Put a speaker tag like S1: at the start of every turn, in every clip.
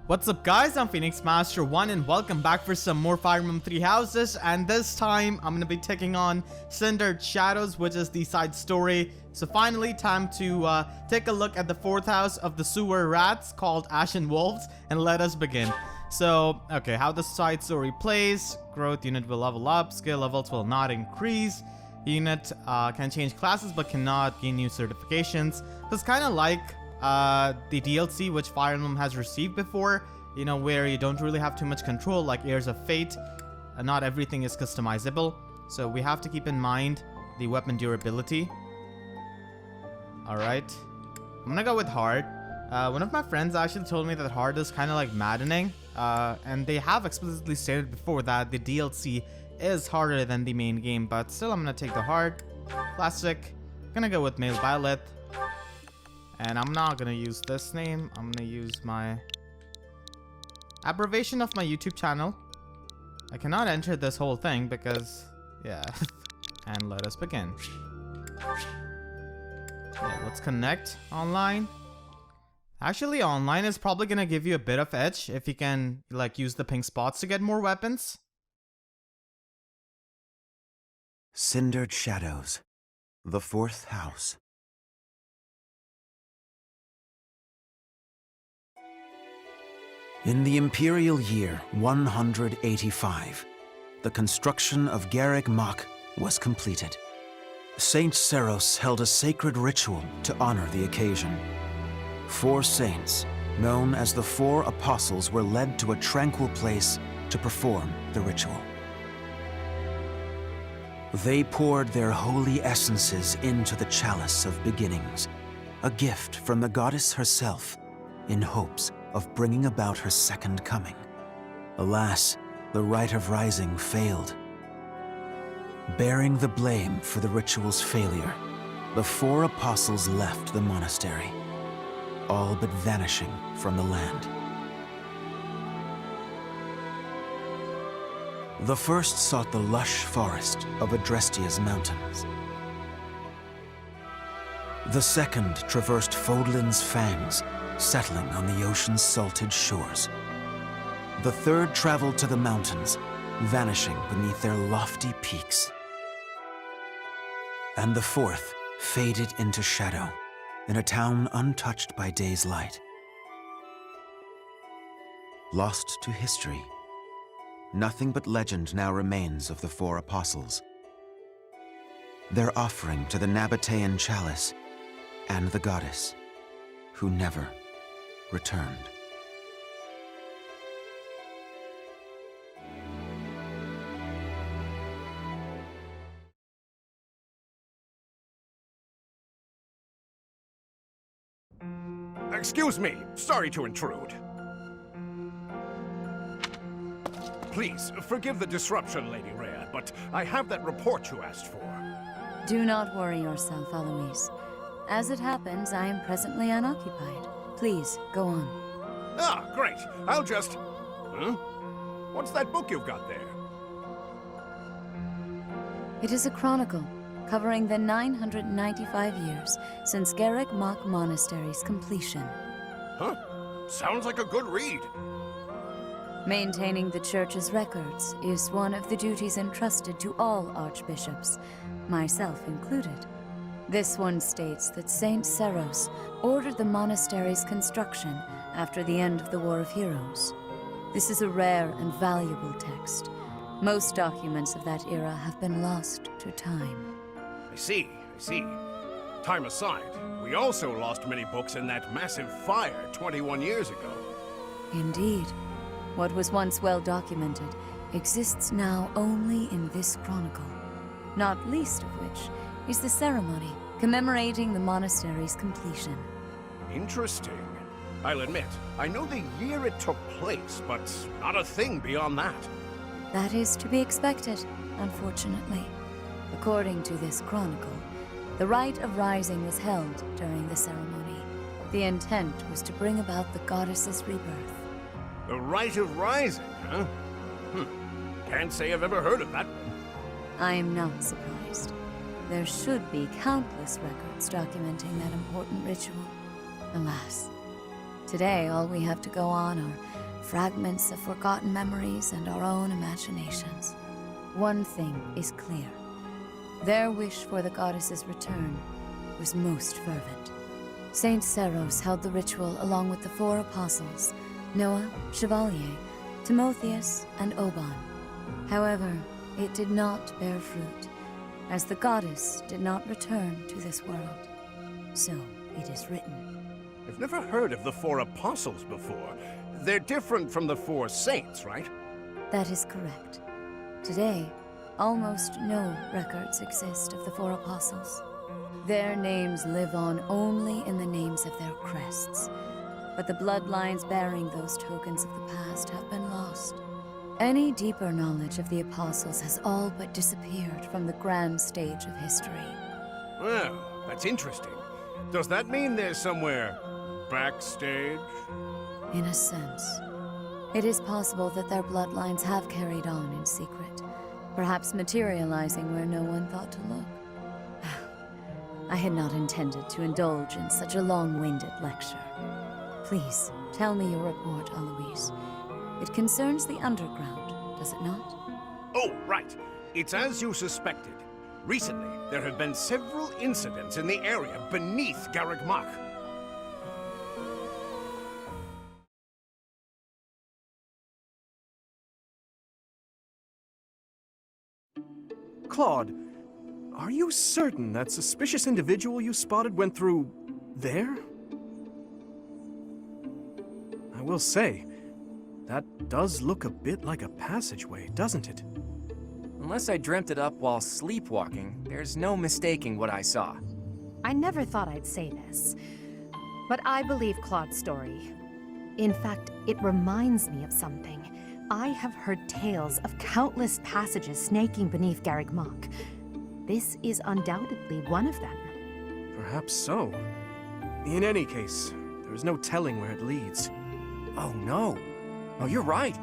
S1: What's up guys, I'm Phoenix Master 1 and welcome back for some more Fire Emblem 3 Houses, and this time I'm gonna be taking on Cindered Shadows, which is the side story. So finally time to take a look at the 4th house of the sewer rats called Ashen Wolves, and let us begin. So, okay, how the side story plays. Growth unit will level up, skill levels will not increase. Unit can change classes but cannot gain new certifications. So it's kind of like the DLC which Fire Emblem has received before, you know, where you don't really have too much control, like Heirs of Fate. Not everything is customizable, so we have to keep in mind the weapon durability. Alright, I'm gonna go with hard. One of my friends actually told me that hard is kind of like maddening, and they have explicitly stated before that the DLC is harder than the main game, but still I'm gonna take the hard. Classic. Gonna go with male Violet. And I'm not gonna use this name. I'm gonna use my abbreviation of my YouTube channel. I cannot enter this whole thing because, yeah. And let us begin. Yeah, let's connect online. Actually, online is probably gonna give you a bit of edge if you can, like, use the pink spots to get more weapons.
S2: Cindered Shadows, the 4th house. In the imperial year 185, the construction of Garreg Mach was completed. Saint Seiros held a sacred ritual to honor the occasion. 4 saints, known as the 4 apostles, were led to a tranquil place to perform the ritual. They poured their holy essences into the chalice of beginnings, a gift from the goddess herself, in hopes of bringing about her second coming. Alas, the rite of rising failed. Bearing the blame for the ritual's failure, the 4 apostles left the monastery, all but vanishing from the land. The first sought the lush forest of Adrestia's mountains. The second traversed Fódlan's fangs, settling on the ocean's salted shores. The third traveled to the mountains, vanishing beneath their lofty peaks. And the fourth faded into shadow, in a town untouched by day's light. Lost to history, nothing but legend now remains of the 4 apostles. Their offering to the Nabatean chalice and the goddess, who never returned.
S3: Excuse me, sorry to intrude. Please, forgive the disruption, Lady Rhea, but I have that report you asked for.
S4: Do not worry yourself, Eloise. As it happens, I am presently unoccupied. Please, go on.
S3: Ah, great. I'll just... Huh? What's that book you've got there?
S4: It is a chronicle, covering the 995 years since Garreg Mach Monastery's completion.
S3: Huh? Sounds like a good read.
S4: Maintaining the Church's records is one of the duties entrusted to all archbishops, myself included. This one states that Saint Seiros ordered the monastery's construction after the end of the War of Heroes. This is a rare and valuable text. Most documents of that era have been lost to time.
S3: I see. Time aside, we also lost many books in that massive fire 21 years ago.
S4: Indeed. What was once well documented exists now only in this chronicle, not least of which is the ceremony commemorating the monastery's completion.
S3: Interesting. I'll admit, I know the year it took place, but not a thing beyond that.
S4: That is to be expected, unfortunately. According to this chronicle, the rite of rising was held during the ceremony. The intent was to bring about the goddess's rebirth.
S3: The Rite of Rising, huh? Can't say I've ever heard of that one.
S4: I am not surprised. There should be countless records documenting that important ritual. Alas, Today, all we have to go on are fragments of forgotten memories and our own imaginations. One thing is clear. Their wish for the goddess's return was most fervent. Saint Seiros held the ritual along with the 4 apostles, Noah, Chevalier, Timotheus, and Oban. However, it did not bear fruit, as the goddess did not return to this world. So it is written.
S3: I've never heard of the 4 apostles before. They're different from the 4 saints, right?
S4: That is correct. Today, almost no records exist of the 4 apostles. Their names live on only in the names of their crests, but the bloodlines bearing those tokens of the past have been lost. Any deeper knowledge of the apostles has all but disappeared from the grand stage of history.
S3: Well, that's interesting. Does that mean they're somewhere backstage?
S4: In a sense. It is possible that their bloodlines have carried on in secret, perhaps materializing where no one thought to look. I had not intended to indulge in such a long-winded lecture. Please, tell me your report, Alois. It concerns the underground, does it not?
S3: Oh, right. It's as you suspected. Recently, there have been several incidents in the area beneath Garreg Mach.
S5: Claude, are you certain that suspicious individual you spotted went through there? I will say, that does look a bit like a passageway, doesn't it?
S6: Unless I dreamt it up while sleepwalking, there's no mistaking what I saw.
S7: I never thought I'd say this, but I believe Claude's story. In fact, it reminds me of something. I have heard tales of countless passages snaking beneath Garreg Mach. This is undoubtedly one of them.
S5: Perhaps so. In any case, there is no telling where it leads.
S6: Oh no. Oh, you're right.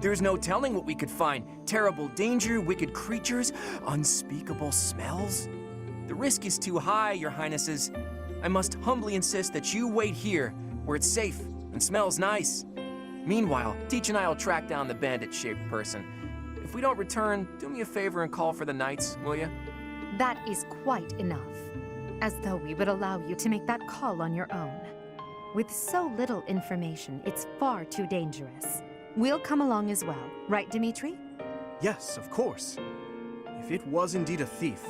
S6: There's no telling what we could find. Terrible danger, wicked creatures, unspeakable smells. The risk is too high, your highnesses. I must humbly insist that you wait here, where it's safe and smells nice. Meanwhile, Teach and I will track down the bandit-shaped person. If we don't return, do me a favor and call for the knights, will you?
S7: That is quite enough. As though we would allow you to make that call on your own. With so little information, it's far too dangerous. We'll come along as well, right, Dimitri?
S5: Yes, of course. If it was indeed a thief,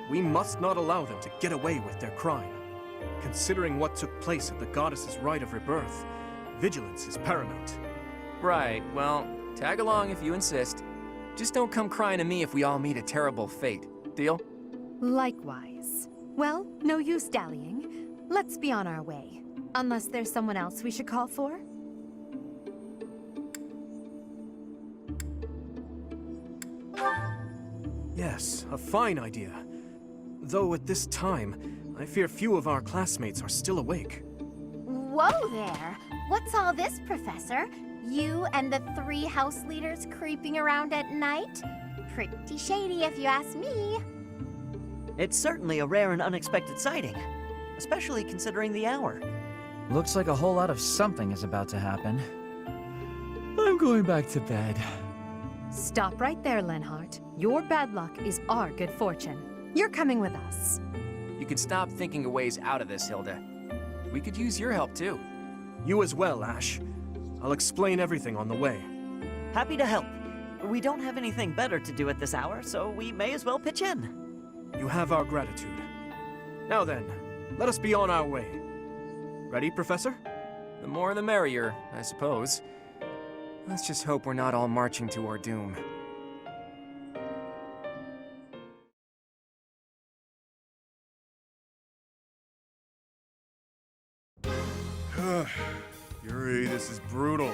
S5: we must not allow them to get away with their crime. Considering what took place at the goddess's rite of rebirth, vigilance is paramount.
S6: Right, well, tag along if you insist. Just don't come crying to me if we all meet a terrible fate. Deal?
S7: Likewise. Well, no use dallying. Let's be on our way. Unless there's someone else we should call for?
S5: Yes, a fine idea. Though at this time, I fear few of our classmates are still awake.
S8: Whoa there! What's all this, Professor? You and the 3 house leaders creeping around at night? Pretty shady if you ask me.
S9: It's certainly a rare and unexpected sighting, especially considering the hour.
S10: Looks like a whole lot of something is about to happen. I'm going back to bed.
S7: Stop right there, Lenhart. Your bad luck is our good fortune. You're coming with us.
S6: You can stop thinking of ways out of this, Hilda. We could use your help, too.
S5: You as well, Ash. I'll explain everything on the way.
S9: Happy to help. We don't have anything better to do at this hour, so we may as well pitch in.
S5: You have our gratitude. Now then, let us be on our way. Ready, Professor?
S6: The more the merrier, I suppose. Let's just hope we're not all marching to our doom.
S11: Yuri, this is brutal.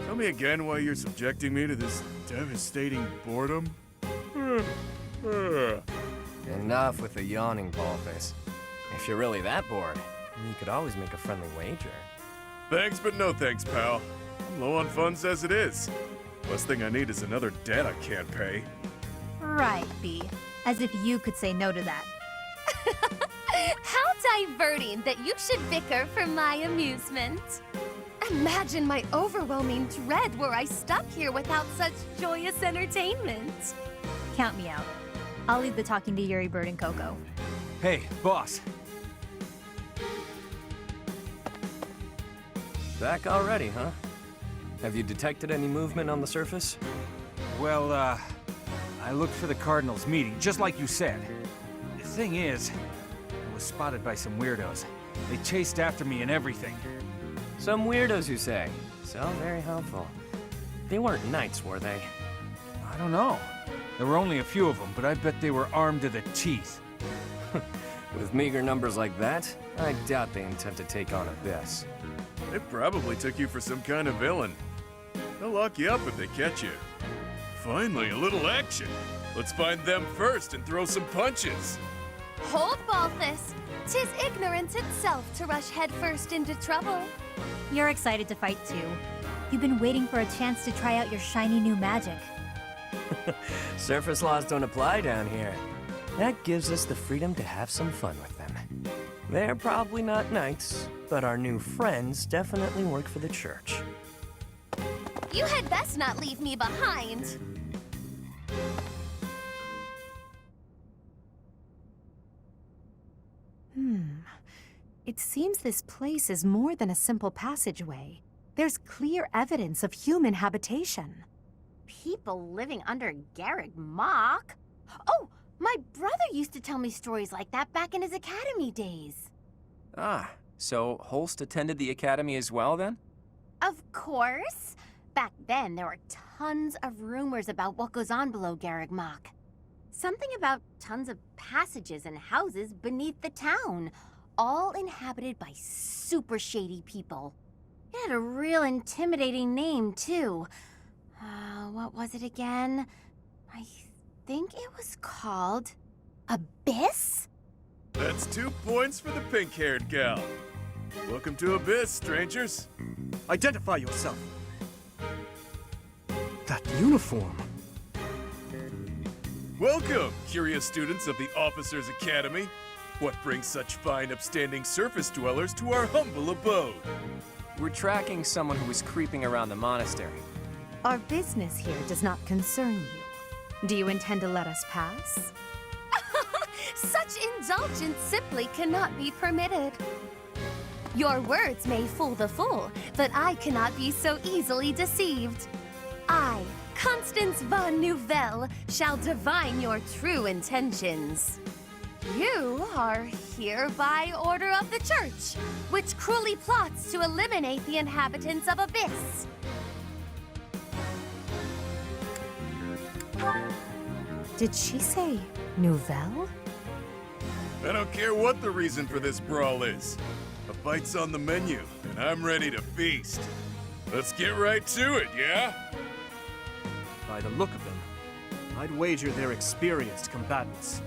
S11: Tell me again why you're subjecting me to this devastating boredom?
S12: Enough with the yawning, Balthus. If you're really that bored, you could always make a friendly wager.
S11: Thanks, but no thanks, pal. I'm low on funds as it is. Last thing I need is another debt I can't pay.
S8: Right, B. As if you could say no to that.
S13: How diverting that you should bicker for my amusement. Imagine my overwhelming dread were I stuck here without such joyous entertainment.
S14: Count me out. I'll leave the talking to Yuri, Bird, and Coco.
S15: Hey, boss.
S12: Back already, huh? Have you detected any movement on the surface?
S15: Well, I looked for the Cardinals meeting, just like you said. The thing is, I was spotted by some weirdos. They chased after me and everything.
S12: Some weirdos, you say? So very helpful. They weren't knights, were they?
S15: I don't know. There were only a few of them, but I bet they were armed to the teeth.
S12: With meager numbers like that, I doubt they intend to take on Abyss.
S11: They probably took you for some kind of villain. They'll lock you up if they catch you. Finally, a little action. Let's find them first and throw some punches.
S13: Hold, Balthus. 'Tis ignorance itself to rush headfirst into trouble.
S14: You're excited to fight too. You've been waiting for a chance to try out your shiny new magic.
S12: Surface laws don't apply down here. That gives us the freedom to have some fun with them. They're probably not knights, but our new friends definitely work for the church.
S13: You had best not leave me behind.
S7: It seems this place is more than a simple passageway. There's clear evidence of human habitation.
S8: People living under Garreg Mach? Oh, my brother used to tell me stories like that back in his academy days.
S6: Ah, so Holst attended the academy as well, then?
S8: Of course. Back then, there were tons of rumors about what goes on below Garreg Mach. Something about tons of passages and houses beneath the town, all inhabited by super shady people. It had a real intimidating name, too. What was it again? I think it was called Abyss?
S11: That's 2 points for the pink-haired gal. Welcome to Abyss, strangers.
S5: Identify yourself. That uniform.
S11: Welcome, curious students of the Officers' Academy. What brings such fine, upstanding surface dwellers to our humble abode?
S6: We're tracking someone who was creeping around the monastery.
S7: Our business here does not concern you. Do you intend to let us pass?
S13: Such indulgence simply cannot be permitted. Your words may fool the fool, but I cannot be so easily deceived. I, Constance von Nouvelle, shall divine your true intentions. You are here by order of the Church, which cruelly plots to eliminate the inhabitants of Abyss.
S7: Did she say Nouvelle?
S11: I don't care what the reason for this brawl is. A fight's on the menu, and I'm ready to feast. Let's get right to it, yeah?
S5: By the look of them, I'd wager they're experienced combatants.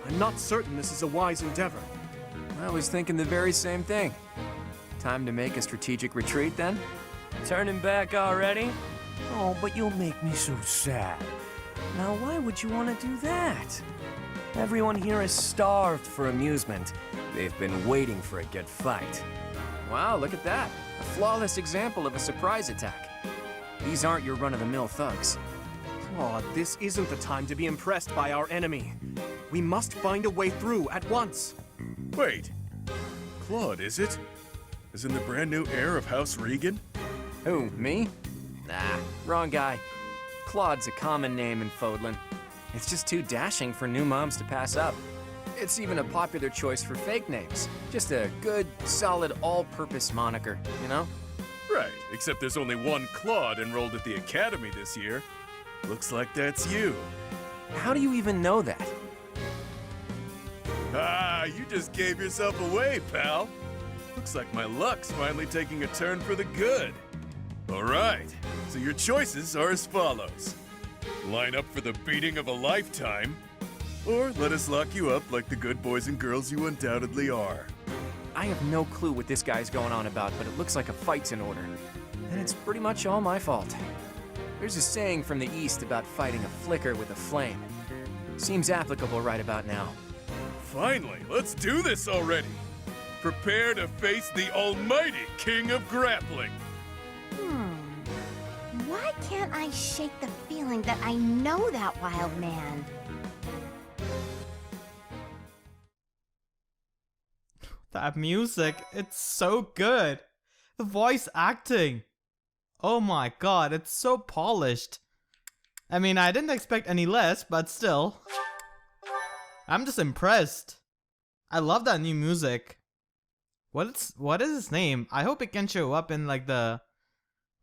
S5: I'm not certain this is a wise endeavor.
S6: I was thinking the very same thing. Time to make a strategic retreat, then? Turning back already? Oh, but you'll make me so sad. Now, why would you want to do that? Everyone here is starved for amusement. They've been waiting for a good fight. Wow, look at that. A flawless example of a surprise attack. These aren't your run-of-the-mill thugs.
S5: Claude, this isn't the time to be impressed by our enemy. We must find a way through at once.
S11: Wait. Claude, is it? As in the brand new heir of House Regan?
S6: Who, me? Nah, wrong guy. Claude's a common name in Fódlan. It's just too dashing for new moms to pass up. It's even a popular choice for fake names. Just a good, solid, all-purpose moniker, you know?
S11: Right, except there's only one Claude enrolled at the academy this year. Looks like that's you.
S6: How do you even know that?
S11: Ah, you just gave yourself away, pal. Looks like my luck's finally taking a turn for the good. All right, so your choices are as follows. Line up for the beating of a lifetime, or let us lock you up like the good boys and girls you undoubtedly are.
S6: I have no clue what this guy's going on about, but it looks like a fight's in order. And it's pretty much all my fault. There's a saying from the East about fighting a flicker with a flame. Seems applicable right about now.
S11: Finally, let's do this already. Prepare to face the almighty king of grappling.
S8: Why can't I shake the feeling that I know that wild man?
S1: That music, it's so good. The voice acting. Oh my god, it's so polished. I mean, I didn't expect any less, but still. I'm just impressed. I love that new music. What is his name? I hope it can show up in like the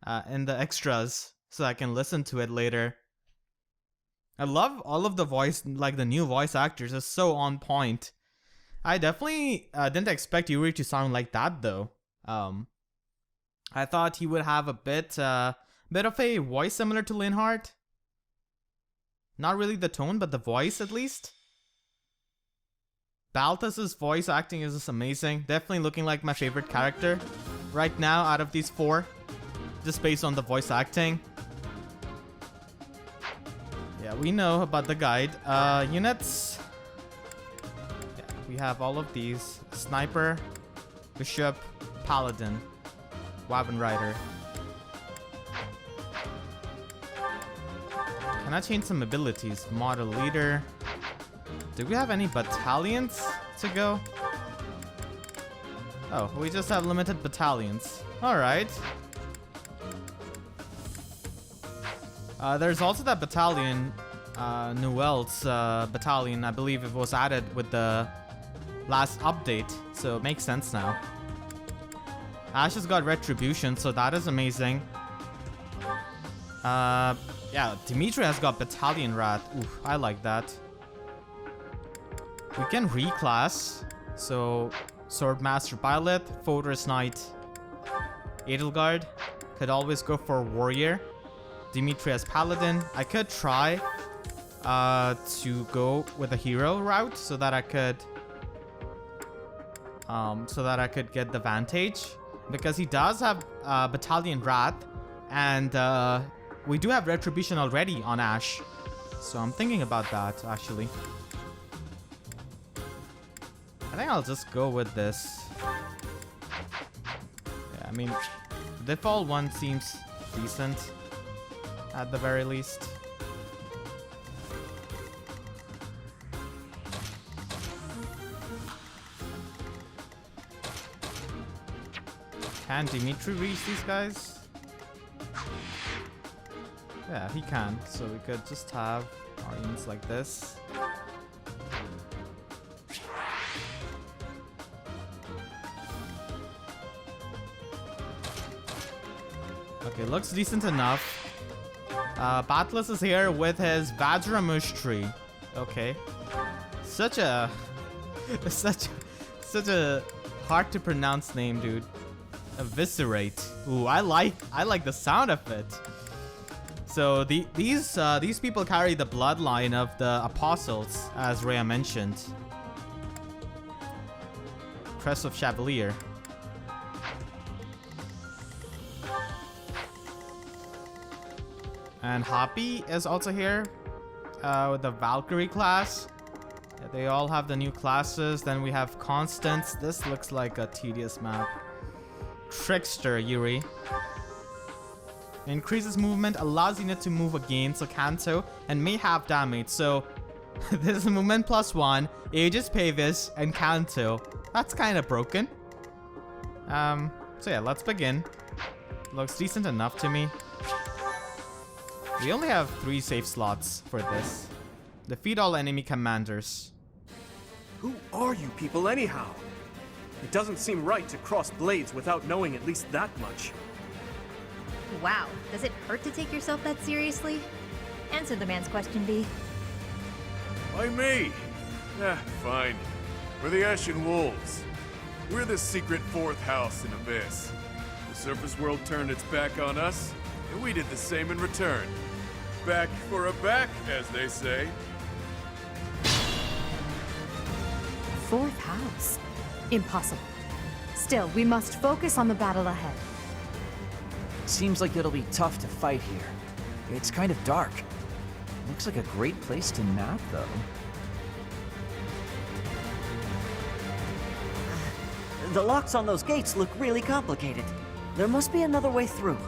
S1: extras so I can listen to it later. I love all of the voice, like the new voice actors are so on point. I definitely didn't expect Yuri to sound like that though. I thought he would have a bit of a voice similar to Linhardt. Not really the tone, but the voice at least. Balthus's voice acting is just amazing. Definitely looking like my favorite character right now out of these four. Just based on the voice acting. Yeah, we know about the guide. Units. Yeah, we have all of these. Sniper, Bishop, Paladin, Wagon Rider. Can I change some abilities? Model Leader. Do we have any battalions to go? Oh, we just have limited battalions. Alright. There's also that battalion, Noel's battalion. I believe it was added with the last update, so it makes sense now. Ash has got Retribution, so that is amazing. Yeah, Dimitri has got Battalion Rat. Oof, I like that. We can reclass. So, Swordmaster Pilot, Fortress Knight, Edelgard. Could always go for Warrior. Dimitri as Paladin. I could try to go with a hero route so that I could get the Vantage, because he does have Battalion Wrath, and we do have Retribution already on Ash, so I'm thinking about that actually. I think I'll just go with this. Yeah, I mean, the default one seems decent at the very least. Can Dimitri reach these guys? Yeah, he can. So we could just have our units like this. Okay, looks decent enough. Balthus is here with his Vajramush tree. Okay. Such a hard to pronounce name, dude. Eviscerate. Ooh, I like the sound of it. So these people carry the bloodline of the apostles, as Rhea mentioned. Crest of Chevalier. And Hapi is also here with the Valkyrie class. Yeah, they all have the new classes. Then we have Constance. This looks like a tedious map. Trickster Yuri. Increases movement, allows unit to move again, so Kanto, and may have damage. So this is movement +1, Aegis Pavis, and Kanto. That's kind of broken. So yeah, let's begin. Looks decent enough to me. We only have 3 safe slots for this. Defeat all enemy commanders.
S5: Who are you people anyhow? It doesn't seem right to cross blades without knowing at least that much.
S14: Wow, does it hurt to take yourself that seriously? Answer the man's question, B.
S11: Why me? Fine. We're the Ashen Wolves. We're the secret 4th house in Abyss. The surface world turned its back on us, and we did the same in return. Back for a back, as they say.
S7: 4th house? Impossible. Still, we must focus on the battle ahead.
S10: Seems like it'll be tough to fight here. It's kind of dark. Looks like a great place to nap, though.
S9: The locks on those gates look really complicated. There must be another way through.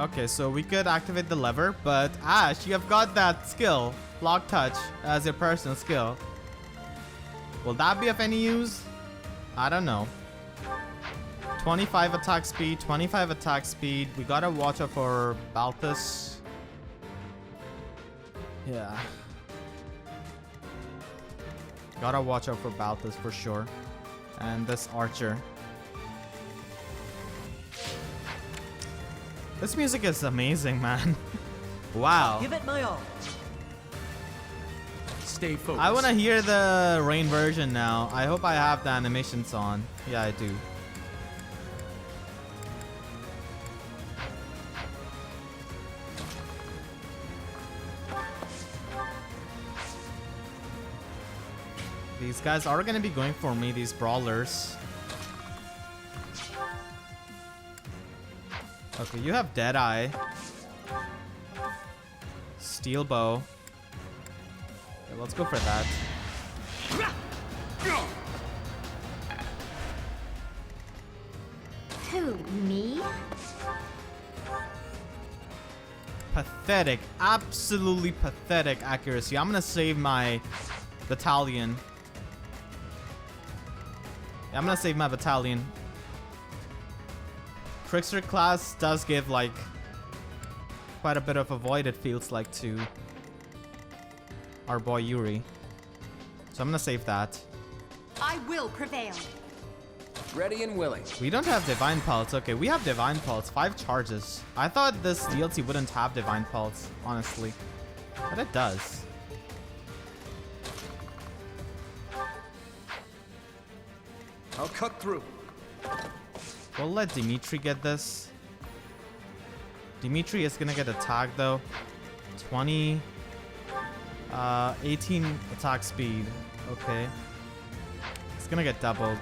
S1: Okay, so we could activate the lever, but Ash, you have got that skill, lock touch, as your personal skill. Will that be of any use? I don't know. 25 attack speed, 25 attack speed. We gotta watch out for Balthus. Yeah. Gotta watch out for Balthus for sure. And this archer. This music is amazing, man. Wow.
S9: Give it my all.
S5: Stay focused.
S1: I want to hear the rain version now. I hope I have the animations on. Yeah, I do. These guys are going to be going for me, these brawlers. Okay, you have Deadeye. Steel Bow. Okay, let's go for that.
S8: Who, me?
S1: Pathetic. Absolutely pathetic accuracy. I'm gonna save my battalion. Yeah, I'm gonna save my battalion. Trickster class does give like quite a bit of a void, it feels like, to our boy Yuri. So I'm gonna save that.
S8: I will prevail.
S6: Ready and willing.
S1: We don't have Divine Pulse. Okay, we have Divine Pulse. 5 charges. I thought this DLC wouldn't have Divine Pulse, honestly. But it does.
S5: I'll cut through.
S1: We'll let Dimitri get this. Dimitri is gonna get attacked though. 20, 18 attack speed. Okay. It's gonna get doubled.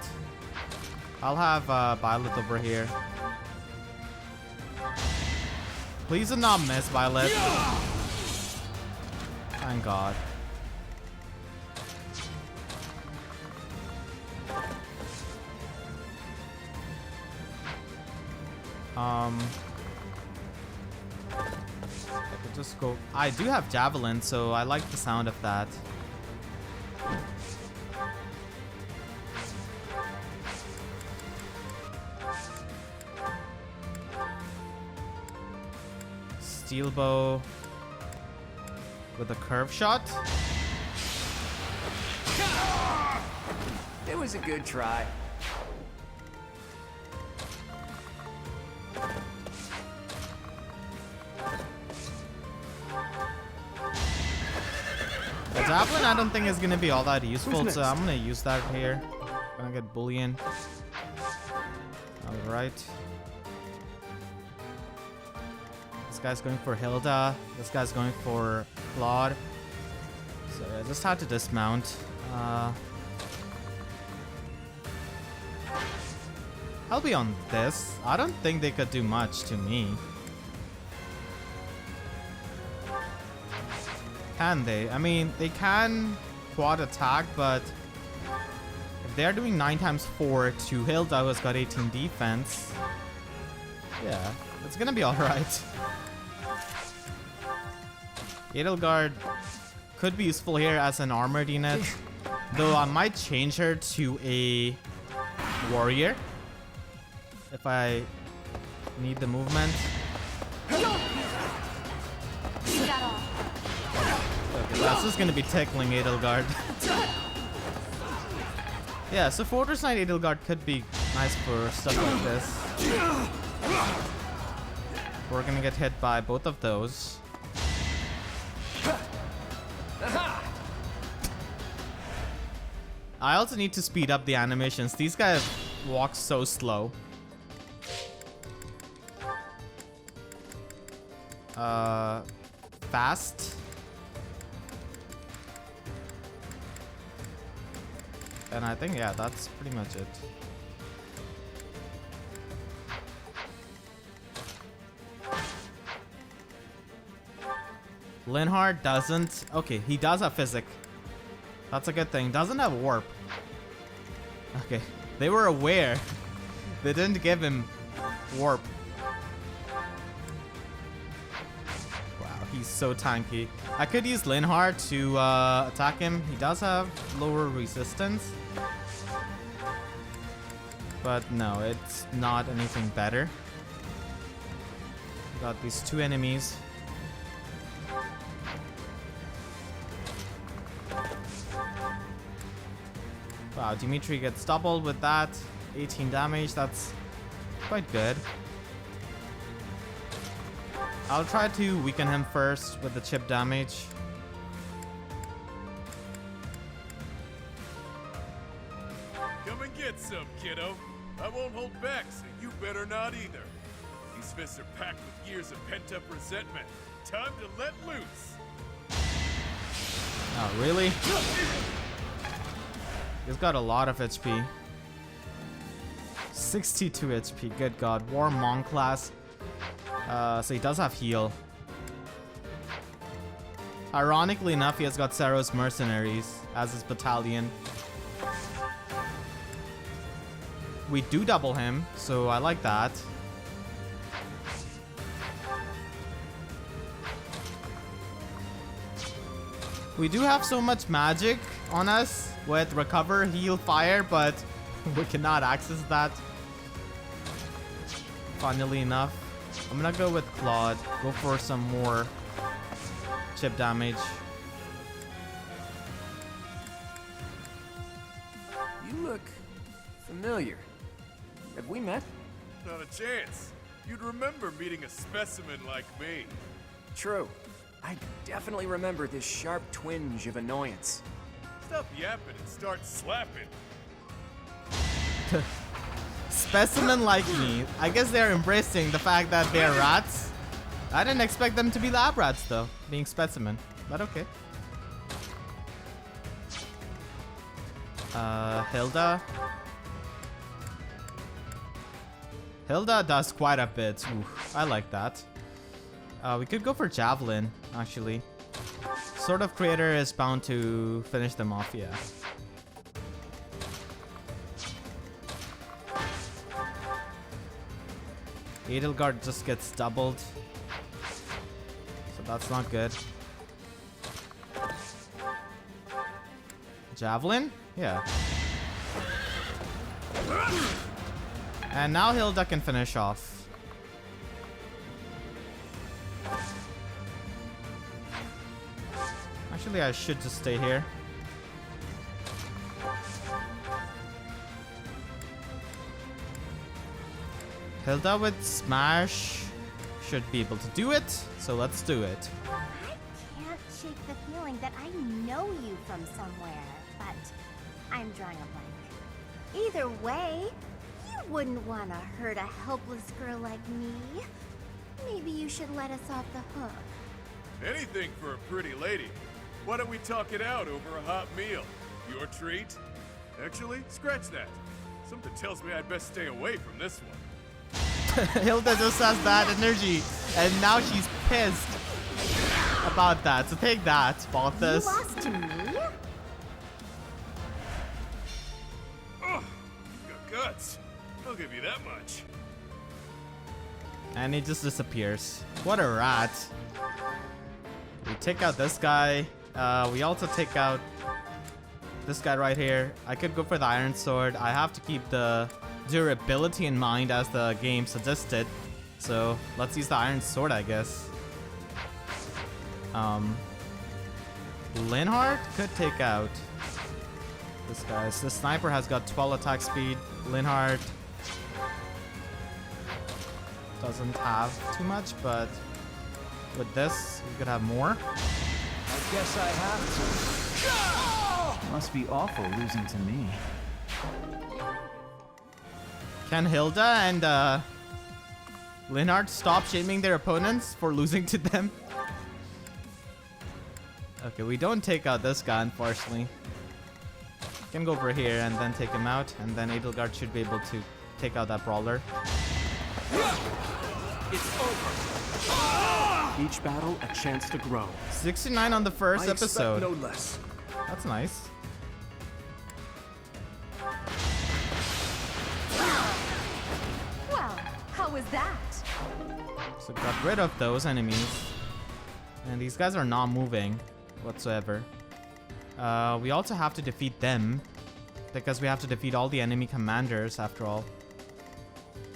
S1: I'll have Violet over here. Please do not miss, Violet. Thank God. I could just go. I do have Javelin, so I like the sound of that. Steel Bow with a curve shot.
S6: It was a good try.
S1: The Javelin I don't think is gonna be all that useful, so I'm gonna use that here. Gonna get Bullion. Alright. This guy's going for Hilda. This guy's going for Claude. So I just had to dismount. I'll be on this. I don't think they could do much to me. Can they? I mean, they can quad attack, but if they're doing 9 times 4 to Hilda, who's got 18 defense, yeah, it's gonna be alright. Edelgard could be useful here as an armored unit, though I might change her to a warrior if I need the movement. Okay, that's just gonna be tickling Edelgard. Yeah, so Fortress Knight Edelgard could be nice for stuff like this. We're gonna get hit by both of those. I also need to speed up the animations. These guys walk so slow. Fast. And I think, yeah, that's pretty much it. Linhardt doesn't. Okay, he does have physic. That's a good thing. Doesn't have warp. Okay. They were aware. They didn't give him warp. Wow, he's so tanky. I could use Linhardt to attack him. He does have lower resistance. But no, it's not anything better. Got these two enemies. Wow, Dimitri gets doubled with that. 18 damage, that's quite good. I'll try to weaken him first with the chip damage.
S11: Come and get some, kiddo. I won't hold back, so you better not either. These fists are packed with years of pent-up resentment. Time to let loose.
S1: Oh, really? He's got a lot of HP. 62 HP, good god. War Monk class. So he does have heal. Ironically enough, he has got Seiros mercenaries as his battalion. We do double him, so I like that. We do have so much magic on us with recover, heal, fire, but we cannot access that. Funnily enough, I'm gonna go with Claude. Go for some more chip damage.
S6: You look familiar. Have we met?
S11: Not a chance. You'd remember meeting a specimen like me.
S6: True. I definitely remember this sharp twinge of annoyance.
S11: Stop yapping and start slapping.
S1: Specimen like me. I guess they're embracing the fact that they're rats. I didn't expect them to be lab rats though, being specimen, but okay. Hilda. Hilda does quite a bit. Ooh, I like that. We could go for Javelin, actually. Sword of Creator is bound to finish them off, yeah. Edelgard just gets doubled. So that's not good. Javelin? Yeah. And now Hilda can finish off. Actually, I should just stay here. Hilda with Smash should be able to do it, so let's do it.
S8: I can't shake the feeling that I know you from somewhere, but I'm drawing a blank. Either way, you wouldn't want to hurt a helpless girl like me. Maybe you should let us off the hook.
S11: Anything for a pretty lady. Why don't we talk it out over a hot meal? Your treat? Actually, scratch that. Something tells me I'd best stay away from this one.
S1: Hilda just has that energy, and now she's pissed about that. So take that, Balthus.
S8: You lost to me?
S11: Oh, you got guts. I'll give you that much.
S1: And he just disappears. What a rat. We take out this guy. We also take out this guy right here. I could go for the Iron Sword. I have to keep the durability in mind as the game suggested. So let's use the Iron Sword, I guess. Linhardt could take out this guy. So the sniper has got 12 attack speed. Linhardt doesn't have too much, but with this, you could have more.
S10: I guess I have to. Must be awful losing to me.
S1: Can Hilda and Linhardt stop shaming their opponents for losing to them? Okay, we don't take out this guy, unfortunately. Can go over here and then take him out, and then Edelgard should be able to take out that brawler.
S5: It's over. Each battle a chance to grow.
S1: 69 on the first episode.
S5: No less.
S1: That's nice.
S14: What was that?
S1: So got rid of those enemies. And these guys are not moving whatsoever. We also have to defeat them. Because we have to defeat all the enemy commanders after all.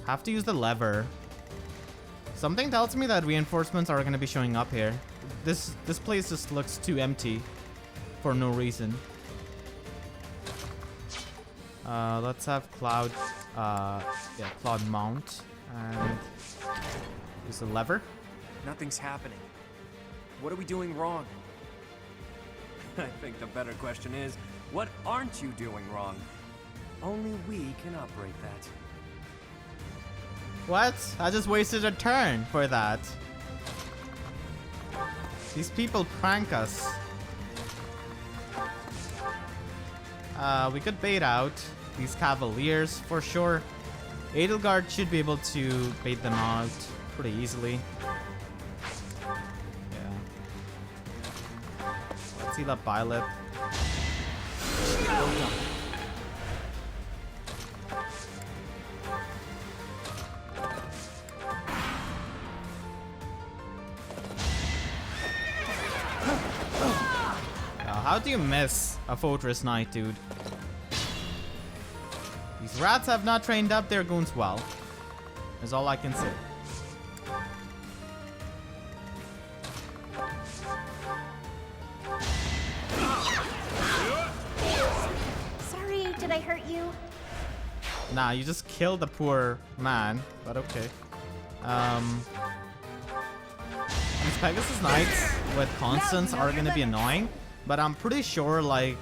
S1: Have to use the lever. Something tells me that reinforcements are going to be showing up here. This place just looks too empty. For no reason. Let's have Cloud, Cloud mount and use the lever.
S6: Nothing's happening. What are we doing wrong?
S12: I think the better question is, what aren't you doing wrong? Only we can operate that.
S1: What? I just wasted a turn for that. These people prank us. We could bait out these cavaliers for sure. Edelgard should be able to bait them out pretty easily. Yeah. Let's heal up Violet. How do you miss a Fortress Knight, dude? These rats have not trained up their goons well. Is all I can say.
S14: Sorry, did I hurt you?
S1: Nah, you just killed the poor man, but okay. These Pegasus Knights with Constance are gonna be annoying, but I'm pretty sure like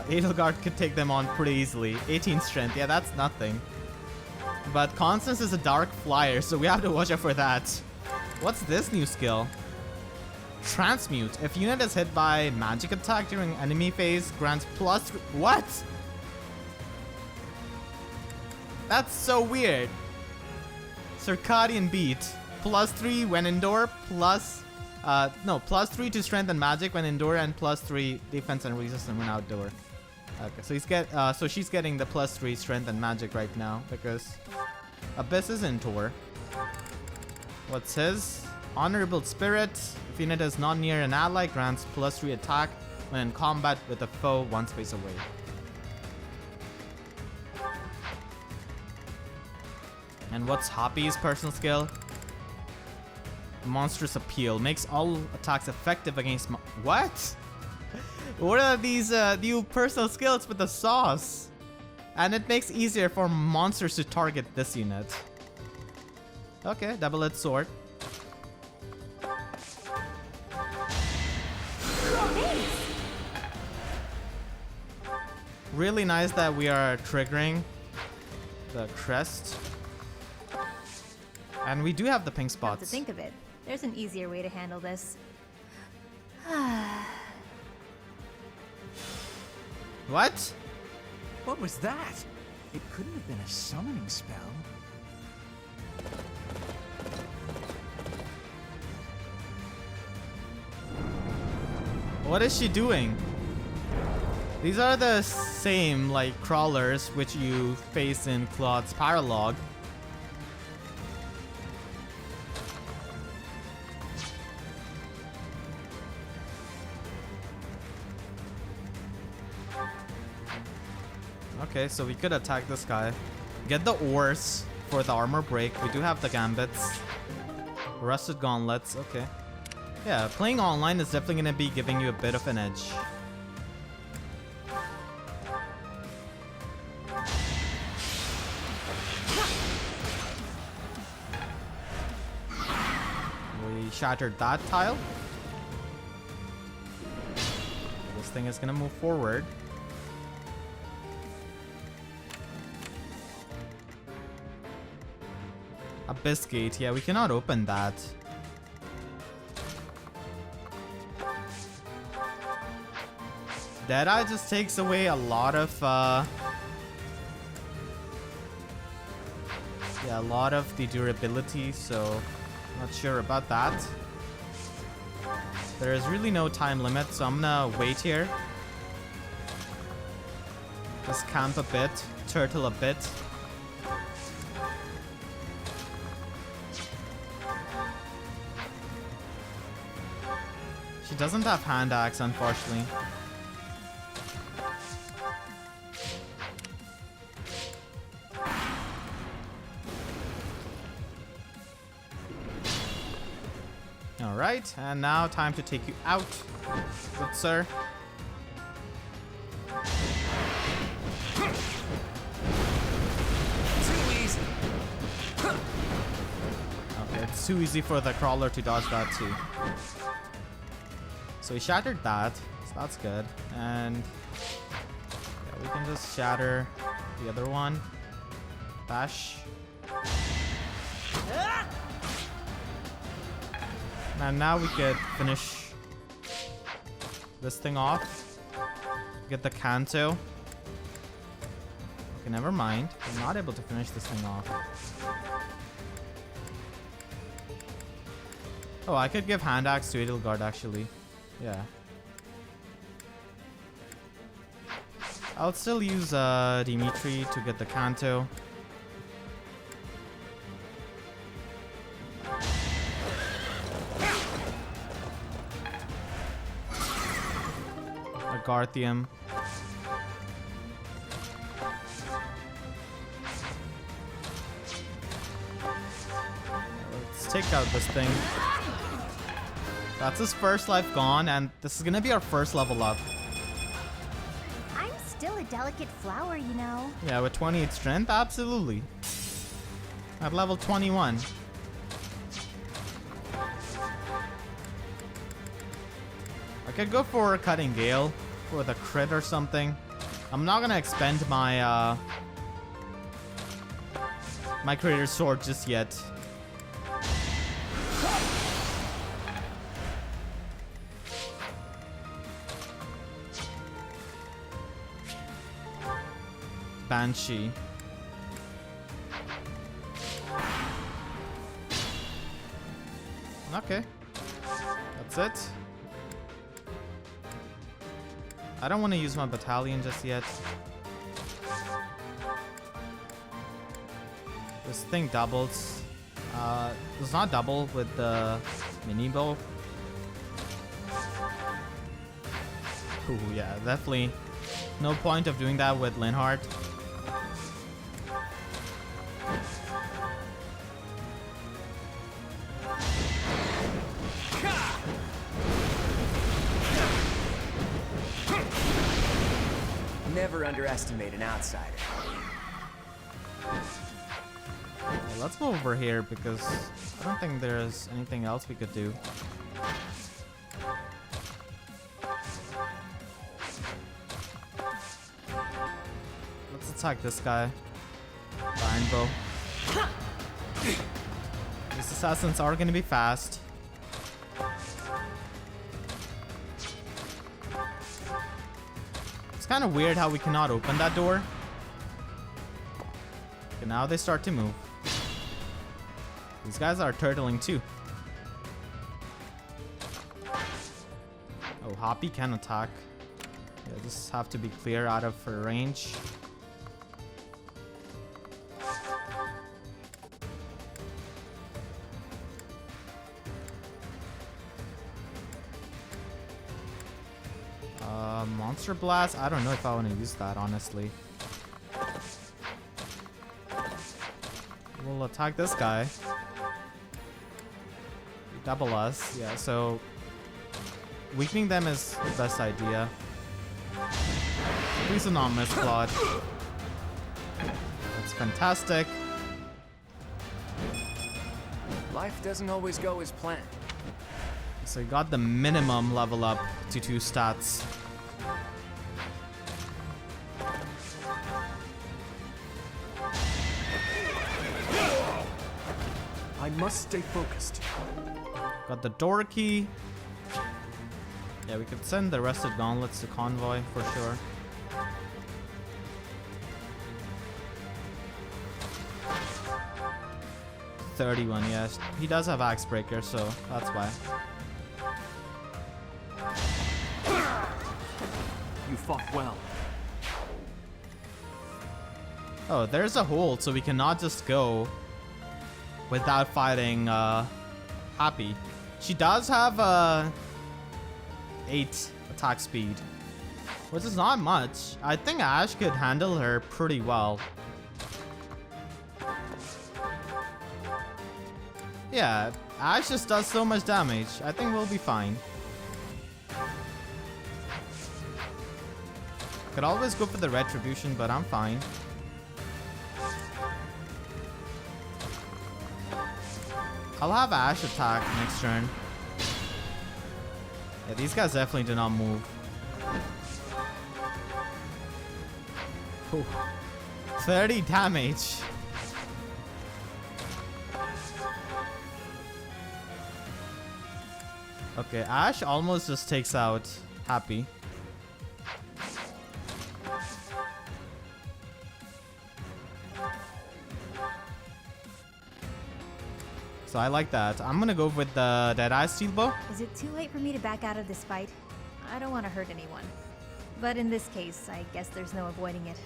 S1: Edelgard could take them on pretty easily. 18 strength, yeah, that's nothing. But Constance is a dark flyer, so we have to watch out for that. What's this new skill? Transmute. If unit is hit by magic attack during enemy phase, grants plus... What? That's so weird. Circadian Beat. +3 when indoor, plus 3 to strength and magic when indoor, and +3 defense and resistance when outdoor. Okay, so she's getting the +3 strength and magic right now because Abyss is indoor. What's his? Honorable Spirit. If unit is not near an ally, grants +3 attack when in combat with a foe one space away. And what's Hapi's personal skill? Monstrous Appeal. Makes all attacks effective against what? What are these new personal skills with the sauce? And it makes easier for monsters to target this unit. Okay, double-edged sword. Really nice that we are triggering the crest. And we do have the pink spots.
S14: Come to think of it, there's an easier way to handle this.
S1: What?
S15: What was that? It couldn't have been a summoning spell.
S1: What is she doing? These are the same, like, crawlers which you face in Claude's Paralogue. Okay, so we could attack this guy. Get the ores for the armor break. We do have the gambits. Rusted gauntlets, okay. Yeah, playing online is definitely going to be giving you a bit of an edge. We shattered that tile. This thing is going to move forward. Abyss Gate, yeah, we cannot open that. Deadeye just takes away a lot of a lot of the durability, so not sure about that. There is really no time limit, so I'm gonna wait here. Just camp a bit, turtle a bit. She doesn't have hand axe, unfortunately. Alright, and now time to take you out, good sir.
S6: Too easy.
S1: Okay, it's too easy for the crawler to dodge that too. So he shattered that, so that's good. And yeah, we can just shatter the other one. Bash. And now we could finish this thing off. Get the Kanto. Okay, never mind. I'm not able to finish this thing off. Oh, I could give hand axe to Edelgard actually. Yeah. I'll still use Dimitri to get the Kanto. Garthium. Let's take out this thing. That's his first life gone, and this is gonna be our first level up.
S8: I'm still a delicate flower, you know.
S1: Yeah, with 28 strength, absolutely. At level 21. I could go for Cutting Gale for the crit or something. I'm not gonna expend my my creator's sword just yet. Banshee. Okay. That's it. I don't want to use my battalion just yet. This thing doubles. Does not double with the mini bow. Ooh, yeah, definitely no point of doing that with Linhardt.
S6: Never underestimate an outsider.
S1: Well, let's move over here because I don't think there's anything else we could do. Let's attack this guy. Iron bow. These assassins are gonna be fast. It's kind of weird how we cannot open that door. Okay, now they start to move. These guys are turtling too. Oh, Hapi can attack. Yeah, just have to be clear out of her range. Monster Blast? I don't know if I want to use that, honestly. We'll attack this guy. Double us. Yeah, so weakening them is the best idea. Please do not miss, Claude. That's fantastic.
S6: Life doesn't always go as planned.
S1: So you got the minimum level up to 2 stats.
S5: I must stay focused.
S1: Got the door key. Yeah, we could send the rest of gauntlets to convoy for sure. $31, yes. He does have Axe Breaker, so that's why.
S5: You fought well.
S1: Oh, there's a hold, so we cannot just go without fighting Hapi. She does have 8 attack speed, which is not much. I think Ash could handle her pretty well. Yeah, Ash just does so much damage. I think we'll be fine. Could always go for the retribution, but I'm fine. I'll have Ash attack next turn. Yeah, these guys definitely do not move. Whew. 30 damage. Okay, Ash almost just takes out Hapi. So I like that. I'm gonna go with the Deadeye Steel Bow.
S14: Is it too late for me to back out of this fight? I don't want to hurt anyone. But in this case, I guess there's no avoiding it.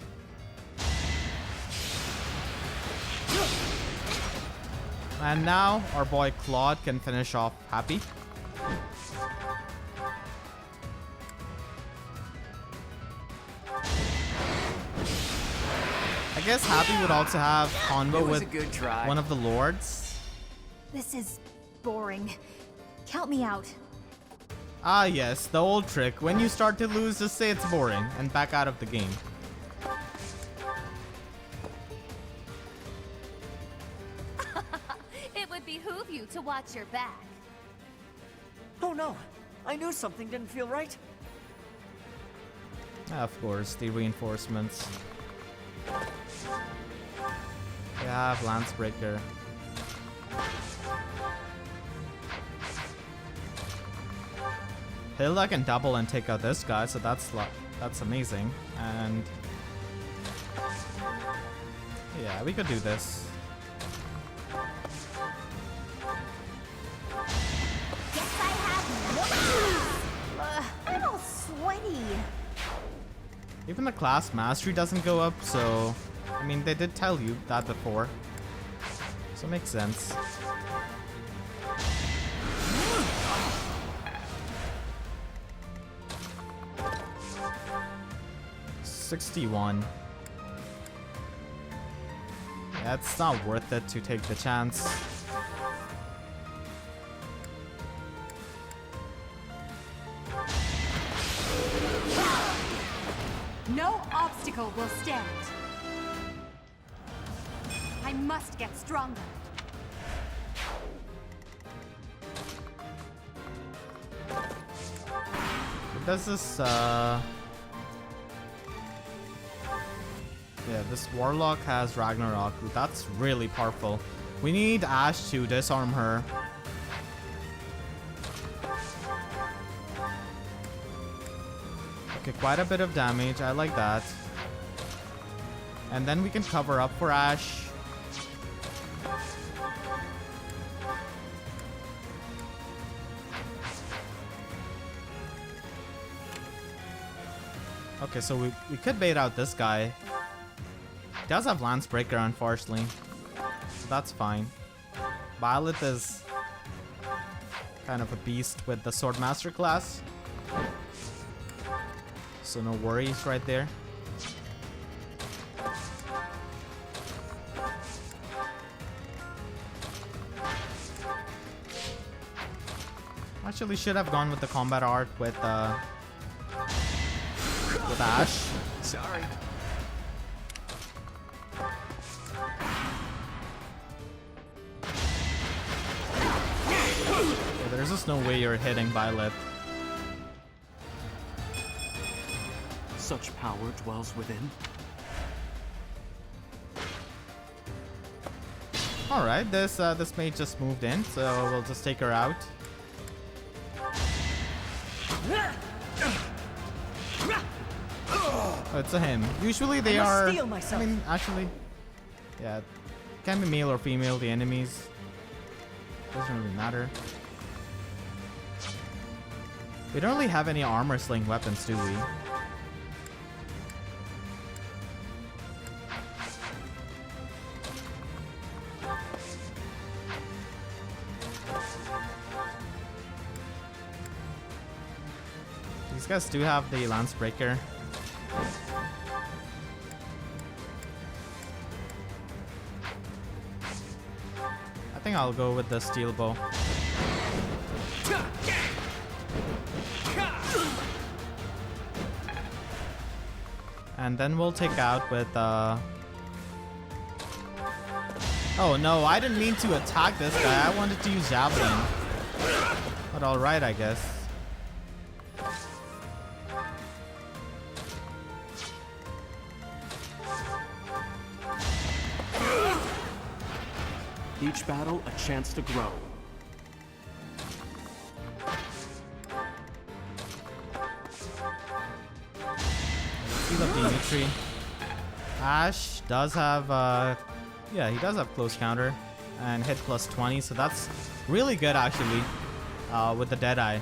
S1: And now our boy Claude can finish off Hapi. I guess Hapi would also have combo with one of the lords.
S14: This is boring. Count me out.
S1: Ah yes, the old trick. When you start to lose, just say it's boring and back out of the game.
S13: It would behoove you to watch your back.
S9: Oh no! I knew something didn't feel right.
S1: Of course, the reinforcements. We have Lancebreaker. Hilda can double and take out this guy, so that's amazing. And yeah, we could do this.
S13: Guess I have no. I'm all sweaty.
S1: Even the class mastery doesn't go up, so I mean they did tell you that before, so it makes sense. $61. Yeah, it's not worth it to take the chance.
S16: No obstacle will stand. I must get stronger.
S1: Does this yeah, this Warlock has Ragnarok. That's really powerful. We need Ash to disarm her. Okay, quite a bit of damage. I like that. And then we can cover up for Ash. Okay, so we could bait out this guy. He does have Lancebreaker, unfortunately. So that's fine. Violet is kind of a beast with the Swordmaster class. So no worries right there. Actually should have gone with the combat art with Ash.
S6: Sorry.
S1: Yeah, there's just no way you're hitting Violet.
S17: Such power dwells within.
S1: All right, this mate just moved in, so we'll just take her out. Oh, it's a him. Usually they are. I mean, actually, yeah, can be male or female. The enemies doesn't really matter. We don't really have any armor sling weapons, do we? guys do have the lance breaker. I think I'll go with the steel bow. And then we'll take out with oh no, I didn't mean to attack this guy. I wanted to use javelin. But alright, I guess.
S17: Each battle a chance to grow.
S1: Heal up Dimitri. Ash does have yeah, he does have close counter and hit plus 20, so that's really good actually with the Deadeye.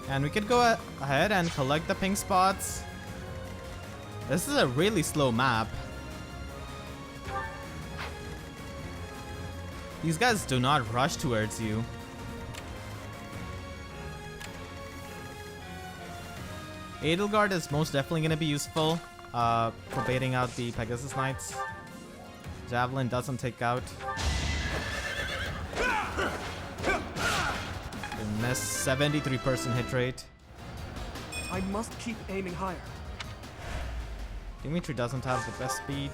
S1: And we could go ahead and collect the pink spots. This is a really slow map. These guys do not rush towards you. Edelgard is most definitely going to be useful for baiting out the Pegasus Knights. Javelin doesn't take out. They miss 73% hit rate.
S5: I must keep aiming higher.
S1: Dimitri doesn't have the best speed.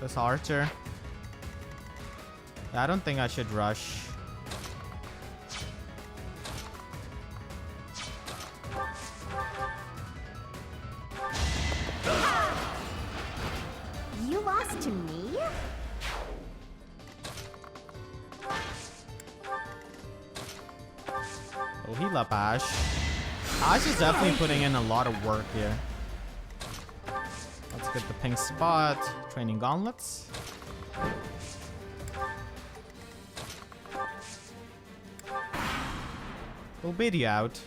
S1: This archer. Yeah, I don't think I should rush.
S8: You lost to me?
S1: Oh, heal up Ash. Ash is definitely putting in a lot of work here. Let's get the pink spot. Training gauntlets. We'll bait you out.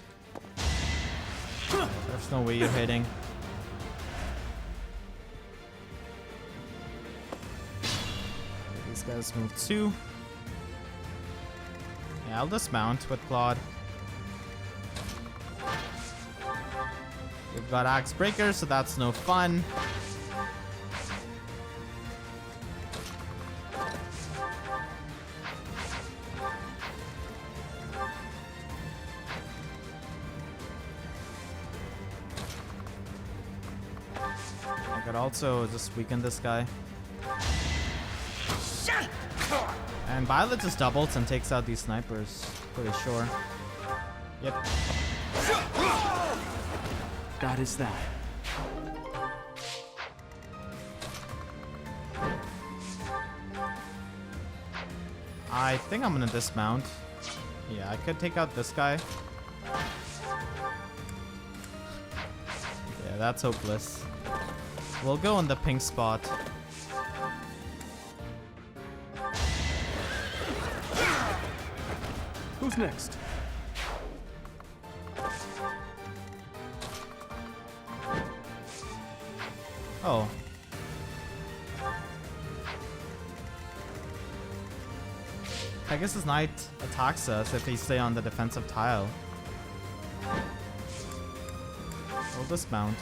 S1: There's no way you're hitting. These guys move 2. Yeah, I'll dismount with Claude. We've got Axe Breaker, so that's no fun. I could also just weaken this guy. And Violet just doubles and takes out these snipers. Pretty sure. Yep.
S17: That is that.
S1: I think I'm gonna dismount. Yeah, I could take out this guy. Yeah, that's hopeless. We'll go on the pink spot.
S5: Who's next?
S1: Oh. Pegasus Knight attacks us if he stay on the defensive tile. We'll dismount.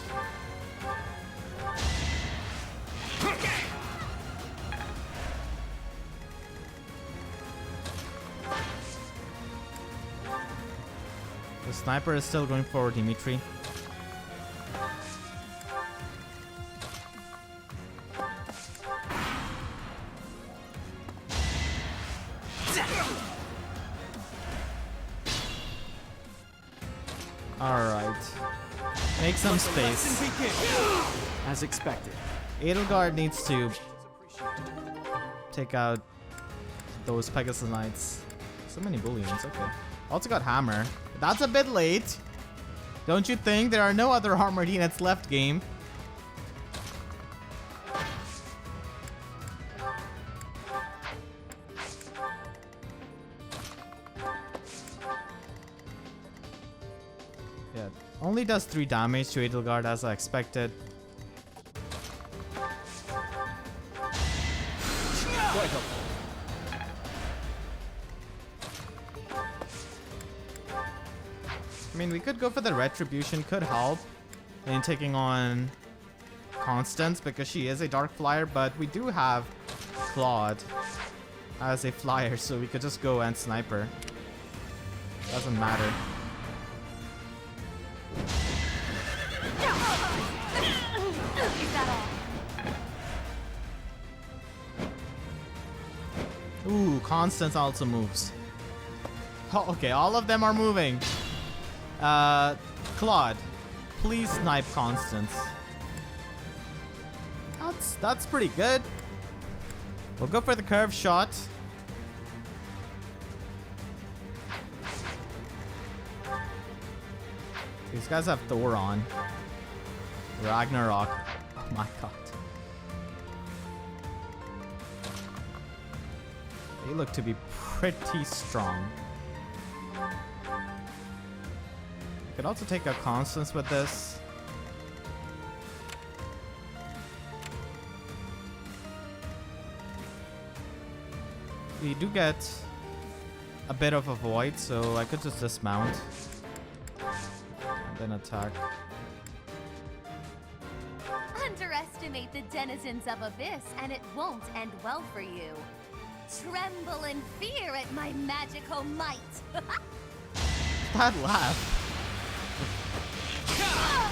S1: The sniper is still going for Dimitri. Alright. Make some space.
S17: As expected.
S1: Edelgard needs to take out those Pegasus Knights. So many bullions, okay. Also got Hammer. That's a bit late. Don't you think? There are no other armored units left, game. Yeah, only does 3 damage to Edelgard as I expected. I mean, we could go for the retribution, could help in taking on Constance because she is a dark flyer, but we do have Claude as a flyer, so we could just go and snipe her. Doesn't matter.
S16: Is that all?
S1: Ooh, Constance also moves. Oh, okay, all of them are moving. Claude, please snipe Constance. That's pretty good. We'll go for the curve shot. These guys have Thor on. Ragnarok. Oh my god. They look to be pretty strong. Could also take a Constance with this. We do get a bit of a void, so I could just dismount and then attack.
S13: Underestimate the denizens of Abyss, and it won't end well for you. Tremble in fear at my magical might.
S1: That laugh.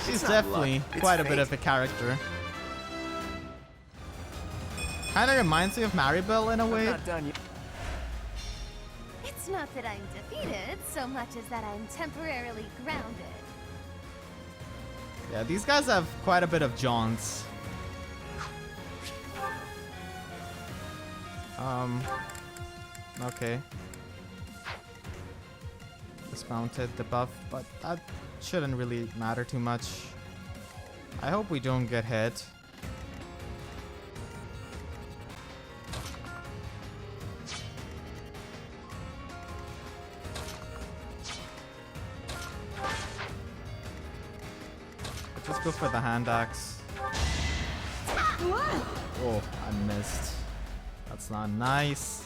S1: She's definitely quite a bit of a character. Kind of reminds me of Maribel in a way.
S6: Not done yet.
S13: It's not that I'm defeated so much as that I'm temporarily grounded.
S1: Yeah, these guys have quite a bit of jaunts. Okay. Dismounted the buff, but that shouldn't really matter too much. I hope we don't get hit. Just go for the hand axe. Oh, I missed. That's not nice.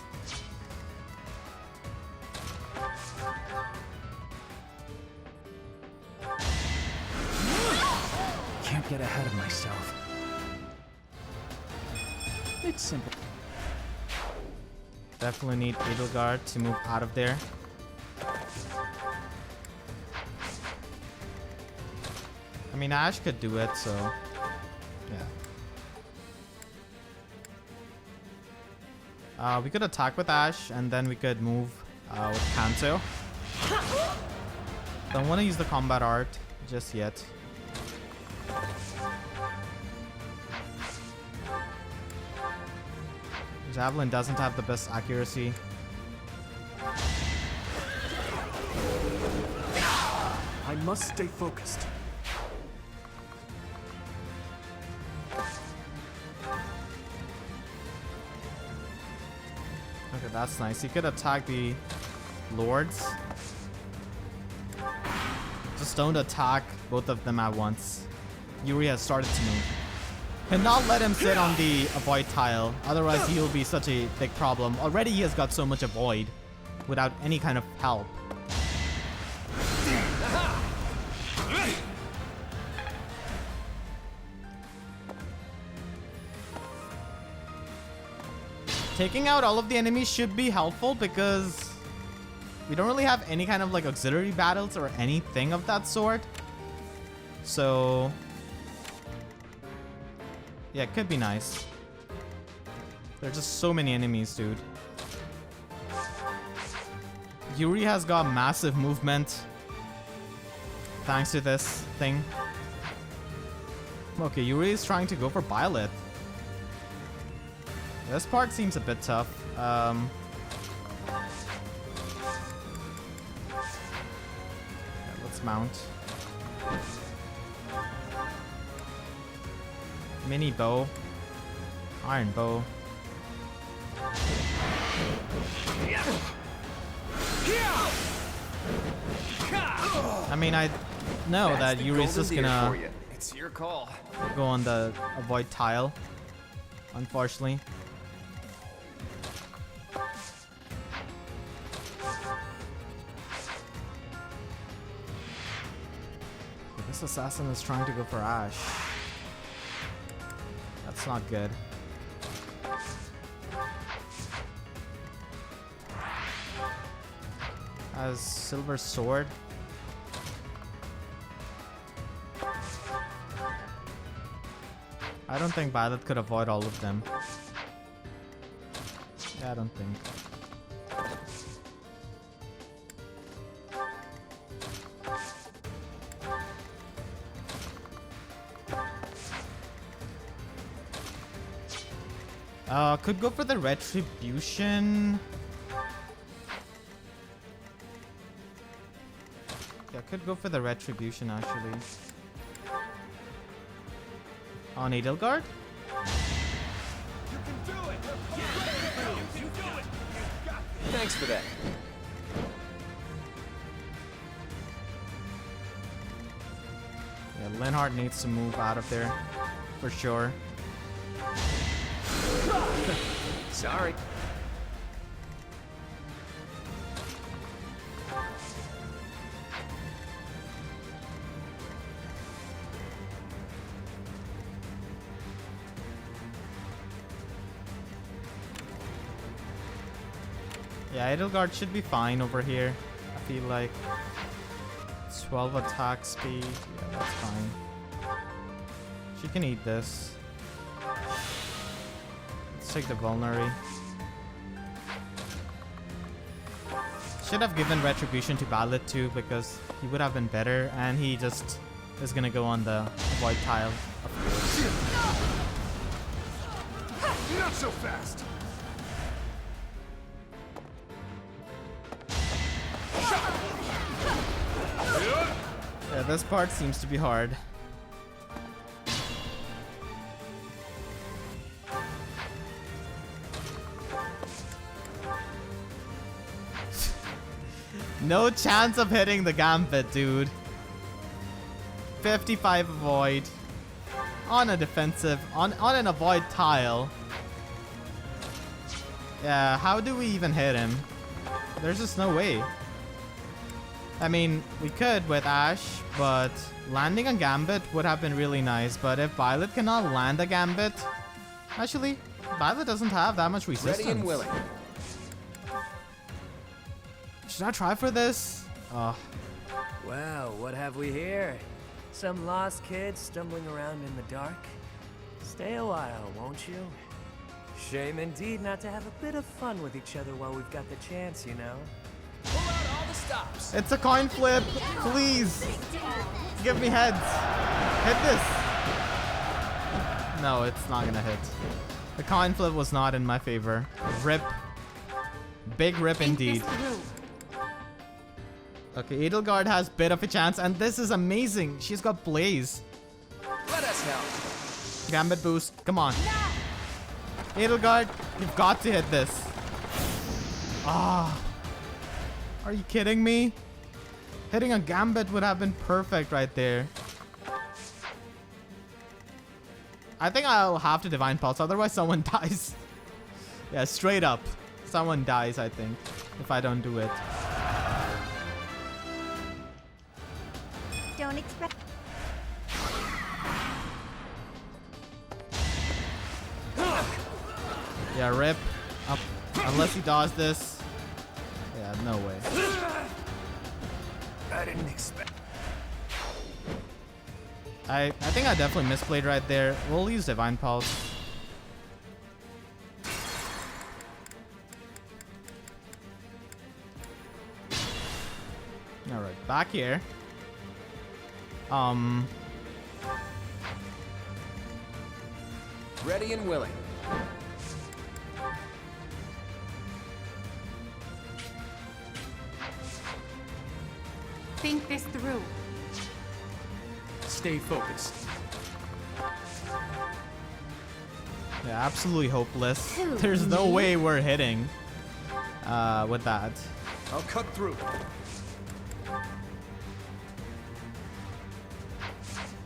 S10: Can't get ahead of myself. It's simple.
S1: Definitely need Edelgard to move out of there. I mean, Ash could do it, so yeah. We could attack with Ash, and then we could move with Kanto. Don't want to use the combat art just yet. Javelin doesn't have the best accuracy.
S5: I must stay focused.
S1: Okay, that's nice. He could attack the lords. Just don't attack both of them at once. Yuri has started to move. Cannot let him sit on the avoid tile, otherwise he'll be such a big problem. Already he has got so much avoid without any kind of help. Taking out all of the enemies should be helpful because we don't really have any kind of like auxiliary battles or anything of that sort. So yeah, it could be nice. There are just so many enemies, dude. Yuri has got massive movement thanks to this thing. Okay, Yuri is trying to go for Byleth. This part seems a bit tough. Yeah, let's mount. Mini bow. Iron bow. I mean, I know that Yuri's just gonna
S6: It's your call.
S1: go on the avoid tile, unfortunately. This assassin is trying to go for Ash. That's not good. Has silver sword. I don't think Violet could avoid all of them. Yeah, I don't think. Could go for the retribution. Yeah, could go for the retribution actually. On Edelgard?
S6: Thanks for that.
S1: Yeah, Linhardt needs to move out of there. For sure.
S6: Sorry.
S1: Yeah, Edelgard should be fine over here. I feel like 12 attack speed. Yeah, that's fine. She can eat this. Let's take the vulnerary. Should have given retribution to Balthus too because he would have been better, and he just is gonna go on the void tile.
S3: Not so fast.
S1: Yeah, this part seems to be hard. No chance of hitting the gambit, dude. 55 avoid. On a defensive, on an avoid tile. Yeah, how do we even hit him? There's just no way. I mean, we could with Ash, but landing a gambit would have been really nice. But if Violet cannot land a gambit, actually, Violet doesn't have that much resistance.
S6: Ready and willing.
S1: Should I try for this? Oh.
S12: Well, what have we here? Some lost kids stumbling around in the dark? Stay a while, won't you? Shame indeed not to have a bit of fun with each other while we've got the chance, you know?
S6: Pull out all the stops.
S1: It's a coin flip, please. Give me heads. Hit this. No, it's not gonna hit. The coin flip was not in my favor. Rip. Big rip indeed. Okay, Edelgard has bit of a chance, and this is amazing. She's got Blaze.
S6: Let us help.
S1: Gambit boost. Come on. Edelgard, you've got to hit this. Ah. Are you kidding me? Hitting a gambit would have been perfect right there. I think I'll have to Divine Pulse, otherwise someone dies. Yeah, straight up. Someone dies, I think, if I don't do it.
S14: Don't expect.
S1: Yeah, rip. Up. Unless he dodges this. Yeah, no way.
S6: I didn't expect.
S1: I think I definitely misplayed right there. We'll use Divine Pulse. Alright, back here.
S6: Ready and willing.
S16: Think this through.
S17: Stay focused.
S1: Yeah, absolutely hopeless. There's no way we're hitting with that.
S3: I'll cut through.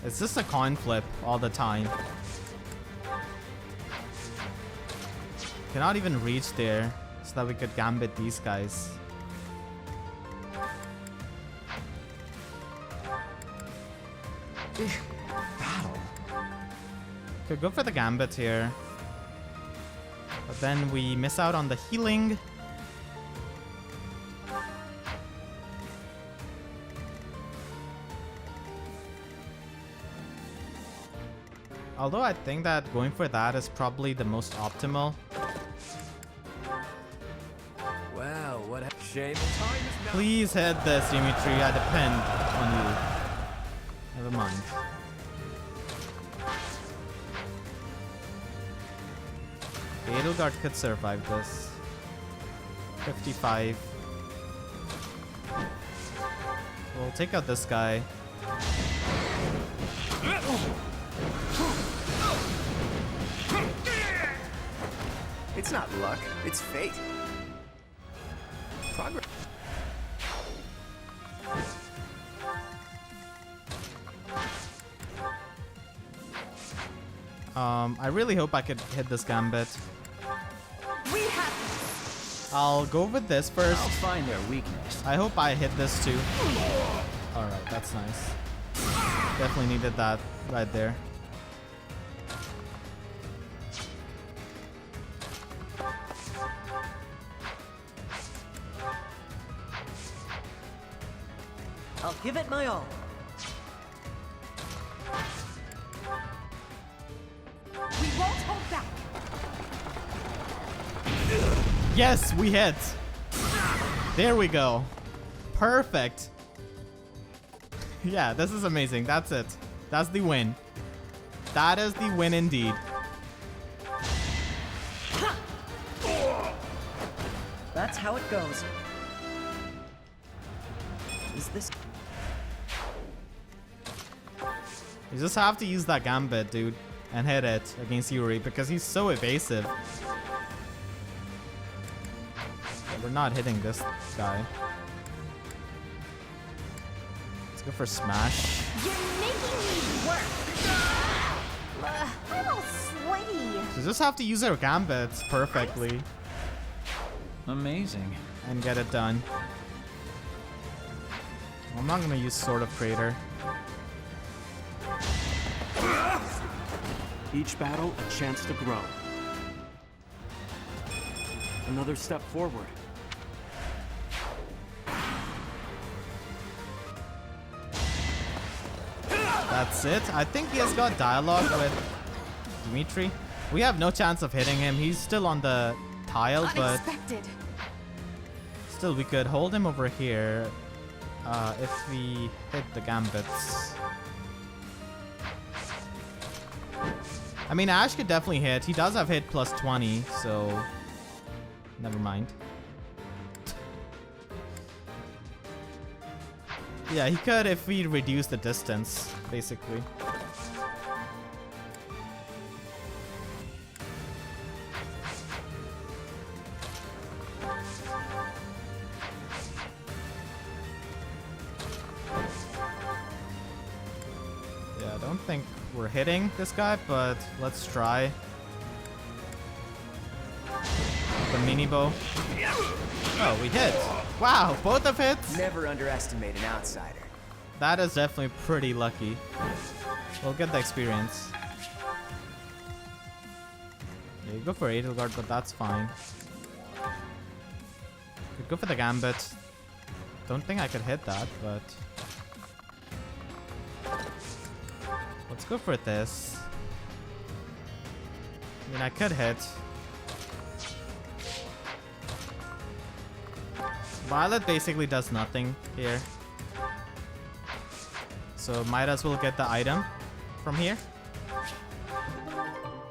S1: It's just a coin flip all the time. Cannot even reach there so that we could gambit these guys.
S17: Battle.
S1: Could go for the gambit here. But then we miss out on the healing. Although I think that going for that is probably the most optimal.
S12: Wow, what a shame.
S1: Please hit this, Dimitri. I depend on you. Never mind. Edelgard could survive this. 55. We'll take out this guy.
S6: It's not luck, it's fate. Progress.
S1: I really hope I could hit this gambit. I'll go with this first.
S10: I'll find their weakness.
S1: I hope I hit this too. Alright, that's nice. Definitely needed that right there.
S9: I'll give it my all.
S16: We won't hold back.
S1: Yes, we hit. There we go. Perfect. Yeah, this is amazing. That's it. That's the win. That is the win indeed.
S9: That's how it goes. Is this...
S1: You just have to use that gambit, dude, and hit it against Yuri because he's so evasive. But we're not hitting this guy. Let's go for smash.
S8: You're making me work. I'm all sweaty.
S1: So just have to use our gambits perfectly
S10: Amazing.
S1: and get it done. I'm not gonna use Sword of Crater.
S17: Each battle, a chance to grow. Another step forward.
S1: That's it. I think he has got dialogue with Dimitri. We have no chance of hitting him. He's still on the tile, but still we could hold him over here if we hit the gambits. I mean, Ash could definitely hit. He does have hit plus 20, so never mind. Yeah, he could if we reduce the distance, basically. Yeah, I don't think we're hitting this guy, but let's try. The mini bow. Oh, we hit. Wow, both of hits.
S6: Never underestimate an outsider.
S1: That is definitely pretty lucky. We'll get the experience. Yeah, you go for Edelgard, but that's fine. Could go for the gambit. Don't think I could hit that, but let's go for this. I mean, I could hit. Violet basically does nothing here. So might as well get the item from here.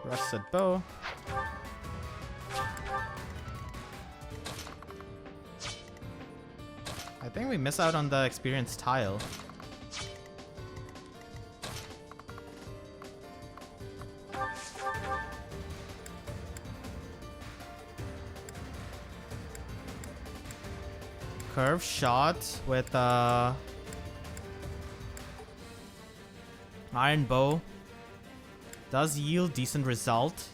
S1: Rusted bow. I think we miss out on the experience tile. Curve shot with iron bow does yield decent result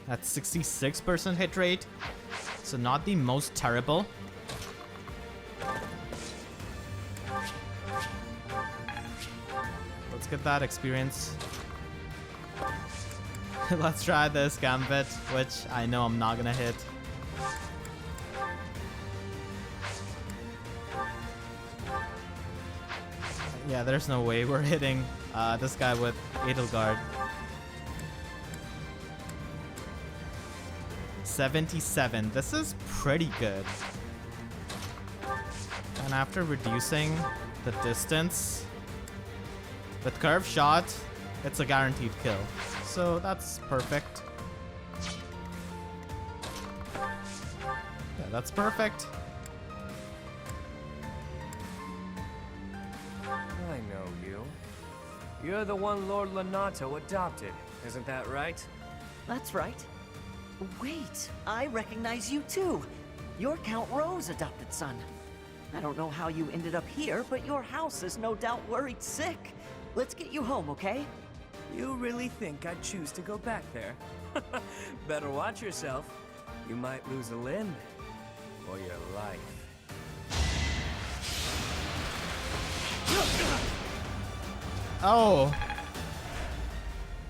S1: at 66% hit rate, so not the most terrible. Let's get that experience. Let's try this gambit, which I know I'm not gonna hit. Yeah, there's no way we're hitting this guy with Edelgard. 77. This is pretty good. And after reducing the distance with curve shot, it's a guaranteed kill. So that's perfect. Yeah, that's perfect.
S12: I know you. You're the one Lord Lenato adopted, isn't that right?
S9: That's right. Wait, I recognize you too. You're Count Rowe's adopted son. I don't know how you ended up here, but your house is no doubt worried sick. Let's get you home, okay?
S12: You really think I'd choose to go back there? Better watch yourself. You might lose a limb. Or your life.
S1: Oh.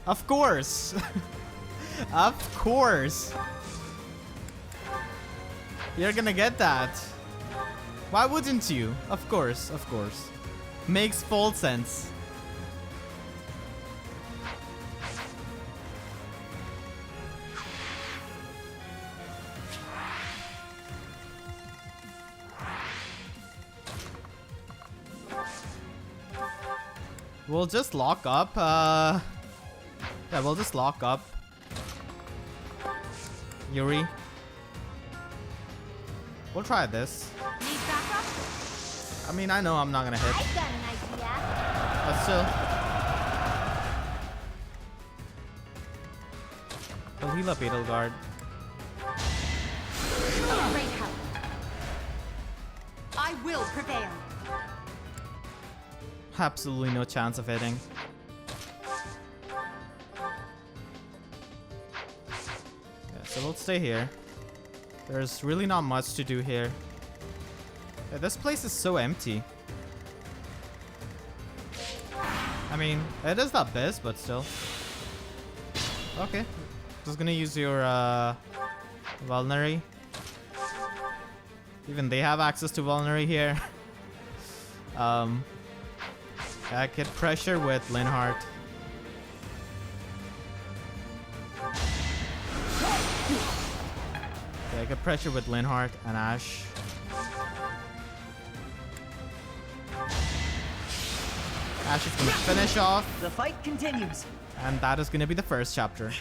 S1: Of course. Of course. You're gonna get that. Why wouldn't you? Of course, of course. Makes full sense. We'll just lock up. Yeah, we'll just lock up. Yuri. We'll try this.
S8: Need backup?
S1: I mean, I know I'm not gonna hit.
S8: I've got an idea.
S1: But still. He'll heal up Edelgard.
S16: Great help. I will prevail.
S1: Absolutely no chance of hitting. Yeah, so we'll stay here. There's really not much to do here. Yeah, this place is so empty. I mean, it is the best, but still. Okay. Just gonna use your Vulnerary. Even they have access to Vulnerary here. I get pressure with Linhardt. Okay, I get pressure with Linhardt and Ash. Ash is gonna finish off.
S9: The fight continues.
S1: And that is gonna be the first chapter.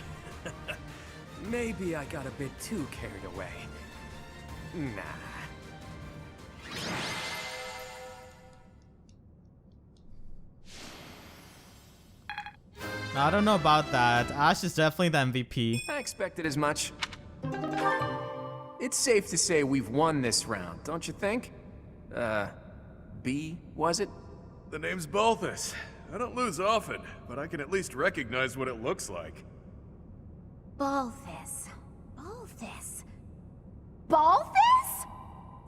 S12: Maybe I got a bit too carried away. Nah.
S1: I don't know about that. Ash is definitely the MVP.
S6: I expected as much. It's safe to say we've won this round, don't you think? B, was it?
S11: The name's Balthus. I don't lose often, but I can at least recognize what it looks like.
S8: Balthus. Balthus. Balthus?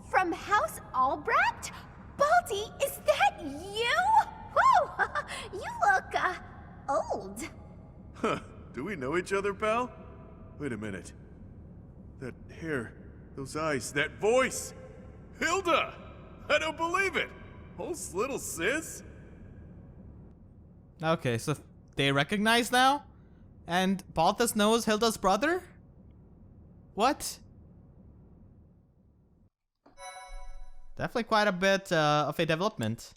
S8: From House Albrecht? Baldy, is that you? Whew! You look, old.
S11: Huh. Do we know each other, pal? Wait a minute. That hair, those eyes, that voice! Hilda! I don't believe it! Oh, little sis?
S1: Okay, so they recognize now? And Balthus knows Hilda's brother? What? Definitely quite a bit of a development.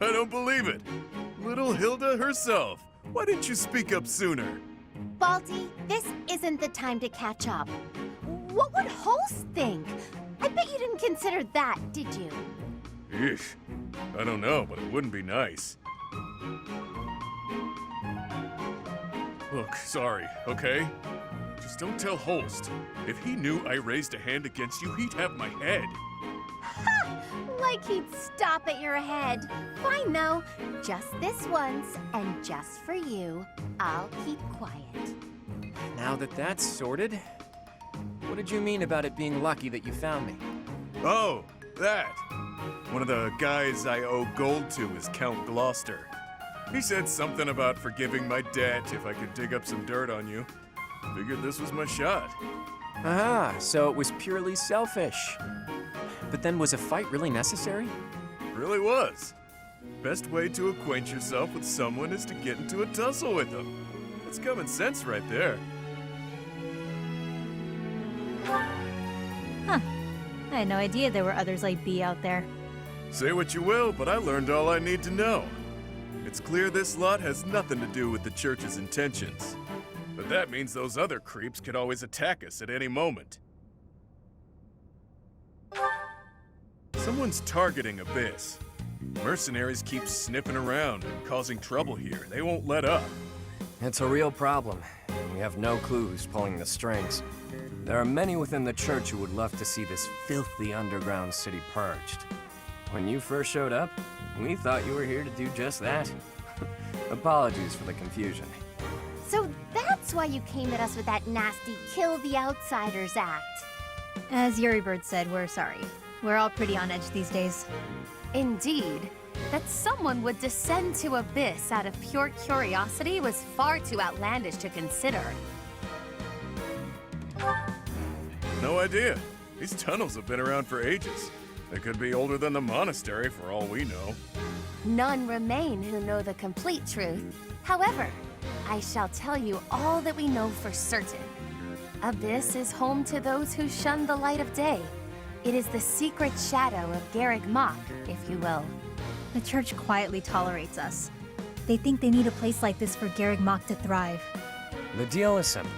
S11: I don't believe it. Little Hilda herself. Why didn't you speak up sooner?
S8: Baldy, this isn't the time to catch up. What would Holst think? I bet you didn't consider that, did you?
S11: Eesh. I don't know, but it wouldn't be nice. Look, sorry, okay? Just don't tell Holst. If he knew I raised a hand against you, he'd have my head.
S8: Ha! Like he'd stop at your head. Fine though. Just this once, and just for you, I'll keep quiet.
S6: Now that that's sorted, what did you mean about it being lucky that you found me?
S11: Oh, that. One of the guys I owe gold to is Count Gloucester. He said something about forgiving my debt if I could dig up some dirt on you. Figured this was my shot.
S6: Ah, so it was purely selfish. But then was a fight really necessary?
S11: Really was. Best way to acquaint yourself with someone is to get into a tussle with them. That's common sense right there.
S14: Huh. I had no idea there were others like B out there.
S11: Say what you will, but I learned all I need to know. It's clear this lot has nothing to do with the church's intentions. But that means those other creeps could always attack us at any moment. Someone's targeting Abyss. Mercenaries keep sniffing around and causing trouble here. They won't let up.
S12: It's a real problem. We have no clue who's pulling the strings. There are many within the church who would love to see this filthy underground city purged. When you first showed up, we thought you were here to do just that. Apologies for the confusion.
S8: So that's why you came at us with that nasty Kill the Outsiders act.
S14: As Yuri Bird said, we're sorry. We're all pretty on edge these days.
S13: Indeed. That someone would descend to Abyss out of pure curiosity was far too outlandish to consider.
S11: No idea. These tunnels have been around for ages. They could be older than the monastery for all we know.
S13: None remain who know the complete truth. However, I shall tell you all that we know for certain. Abyss is home to those who shun the light of day. It is the secret shadow of Garreg Mach, if you will.
S14: The church quietly tolerates us. They think they need a place like this for Garreg Mach to thrive.
S12: The deal is simple.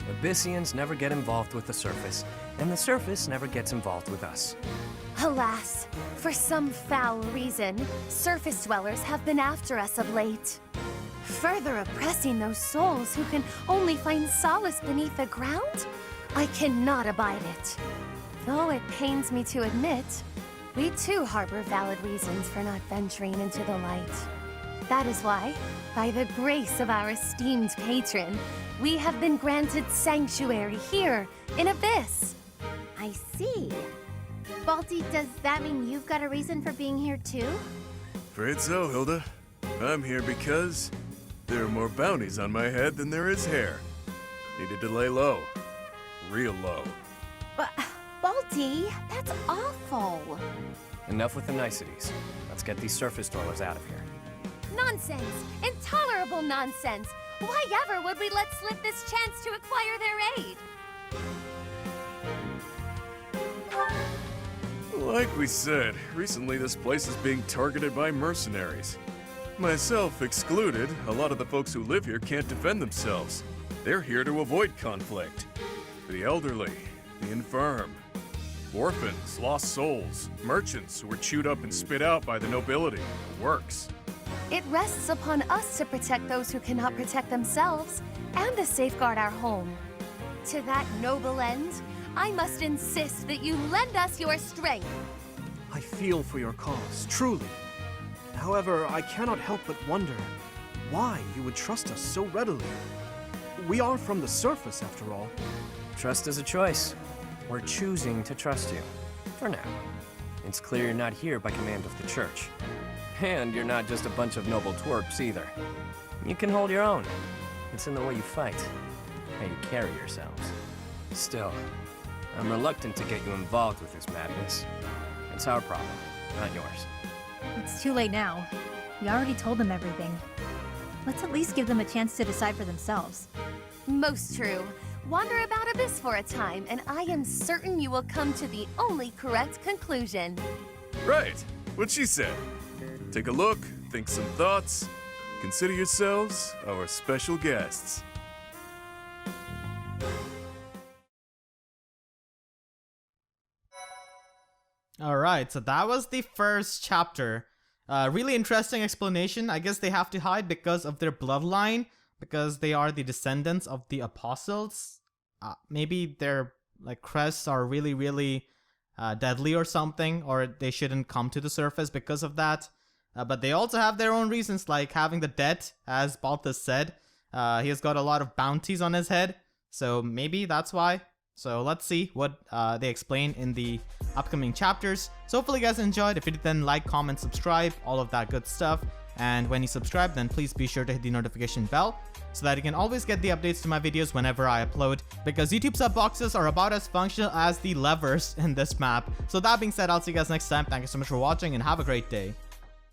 S12: Abyssians never get involved with the surface, and the surface never gets involved with us.
S13: Alas, for some foul reason, surface dwellers have been after us of late. Further oppressing those souls who can only find solace beneath the ground? I cannot abide it. Though it pains me to admit, we too harbor valid reasons for not venturing into the light. That is why, by the grace of our esteemed patron, we have been granted sanctuary here in Abyss.
S8: I see. Balti, does that mean you've got a reason for being here too?
S11: Afraid so, Hilda. I'm here because there are more bounties on my head than there is hair. Needed to lay low. Real low.
S8: But, Balti, that's awful.
S12: Enough with the niceties. Let's get these surface dwellers out of here.
S13: Nonsense! Intolerable nonsense! Why ever would we let slip this chance to acquire their aid?
S11: Like we said, recently this place is being targeted by mercenaries. Myself excluded, a lot of the folks who live here can't defend themselves. They're here to avoid conflict. The elderly, the infirm, orphans, lost souls, merchants who were chewed up and spit out by the nobility, the works.
S13: It rests upon us to protect those who cannot protect themselves, and to safeguard our home. To that noble end, I must insist that you lend us your strength.
S5: I feel for your cause, truly. However, I cannot help but wonder why you would trust us so readily. We are from the surface, after all.
S12: Trust is a choice. We're choosing to trust you. For now. It's clear you're not here by command of the church. And you're not just a bunch of noble twerps either. You can hold your own. It's in the way you fight, how you carry yourselves. Still, I'm reluctant to get you involved with this madness. It's our problem, not yours.
S14: It's too late now. We already told them everything. Let's at least give them a chance to decide for themselves.
S13: Most true. Wander about Abyss for a time, and I am certain you will come to the only correct conclusion.
S11: Right, what she said. Take a look, think some thoughts. Consider yourselves our special guests.
S1: Alright, so that was the first chapter. Really interesting explanation. I guess they have to hide because of their bloodline, because they are the descendants of the apostles. Maybe their like crests are really, really deadly or something, or they shouldn't come to the surface because of that. But they also have their own reasons, like having the debt, as Balthus said. He has got a lot of bounties on his head, so maybe that's why. So let's see what they explain in the upcoming chapters. So hopefully you guys enjoyed. If you did, then like, comment, subscribe, all of that good stuff. And when you subscribe, then please be sure to hit the notification bell so that you can always get the updates to my videos whenever I upload, because YouTube sub boxes are about as functional as the levers in this map. So that being said, I'll see you guys next time. Thank you so much for watching and have a great day.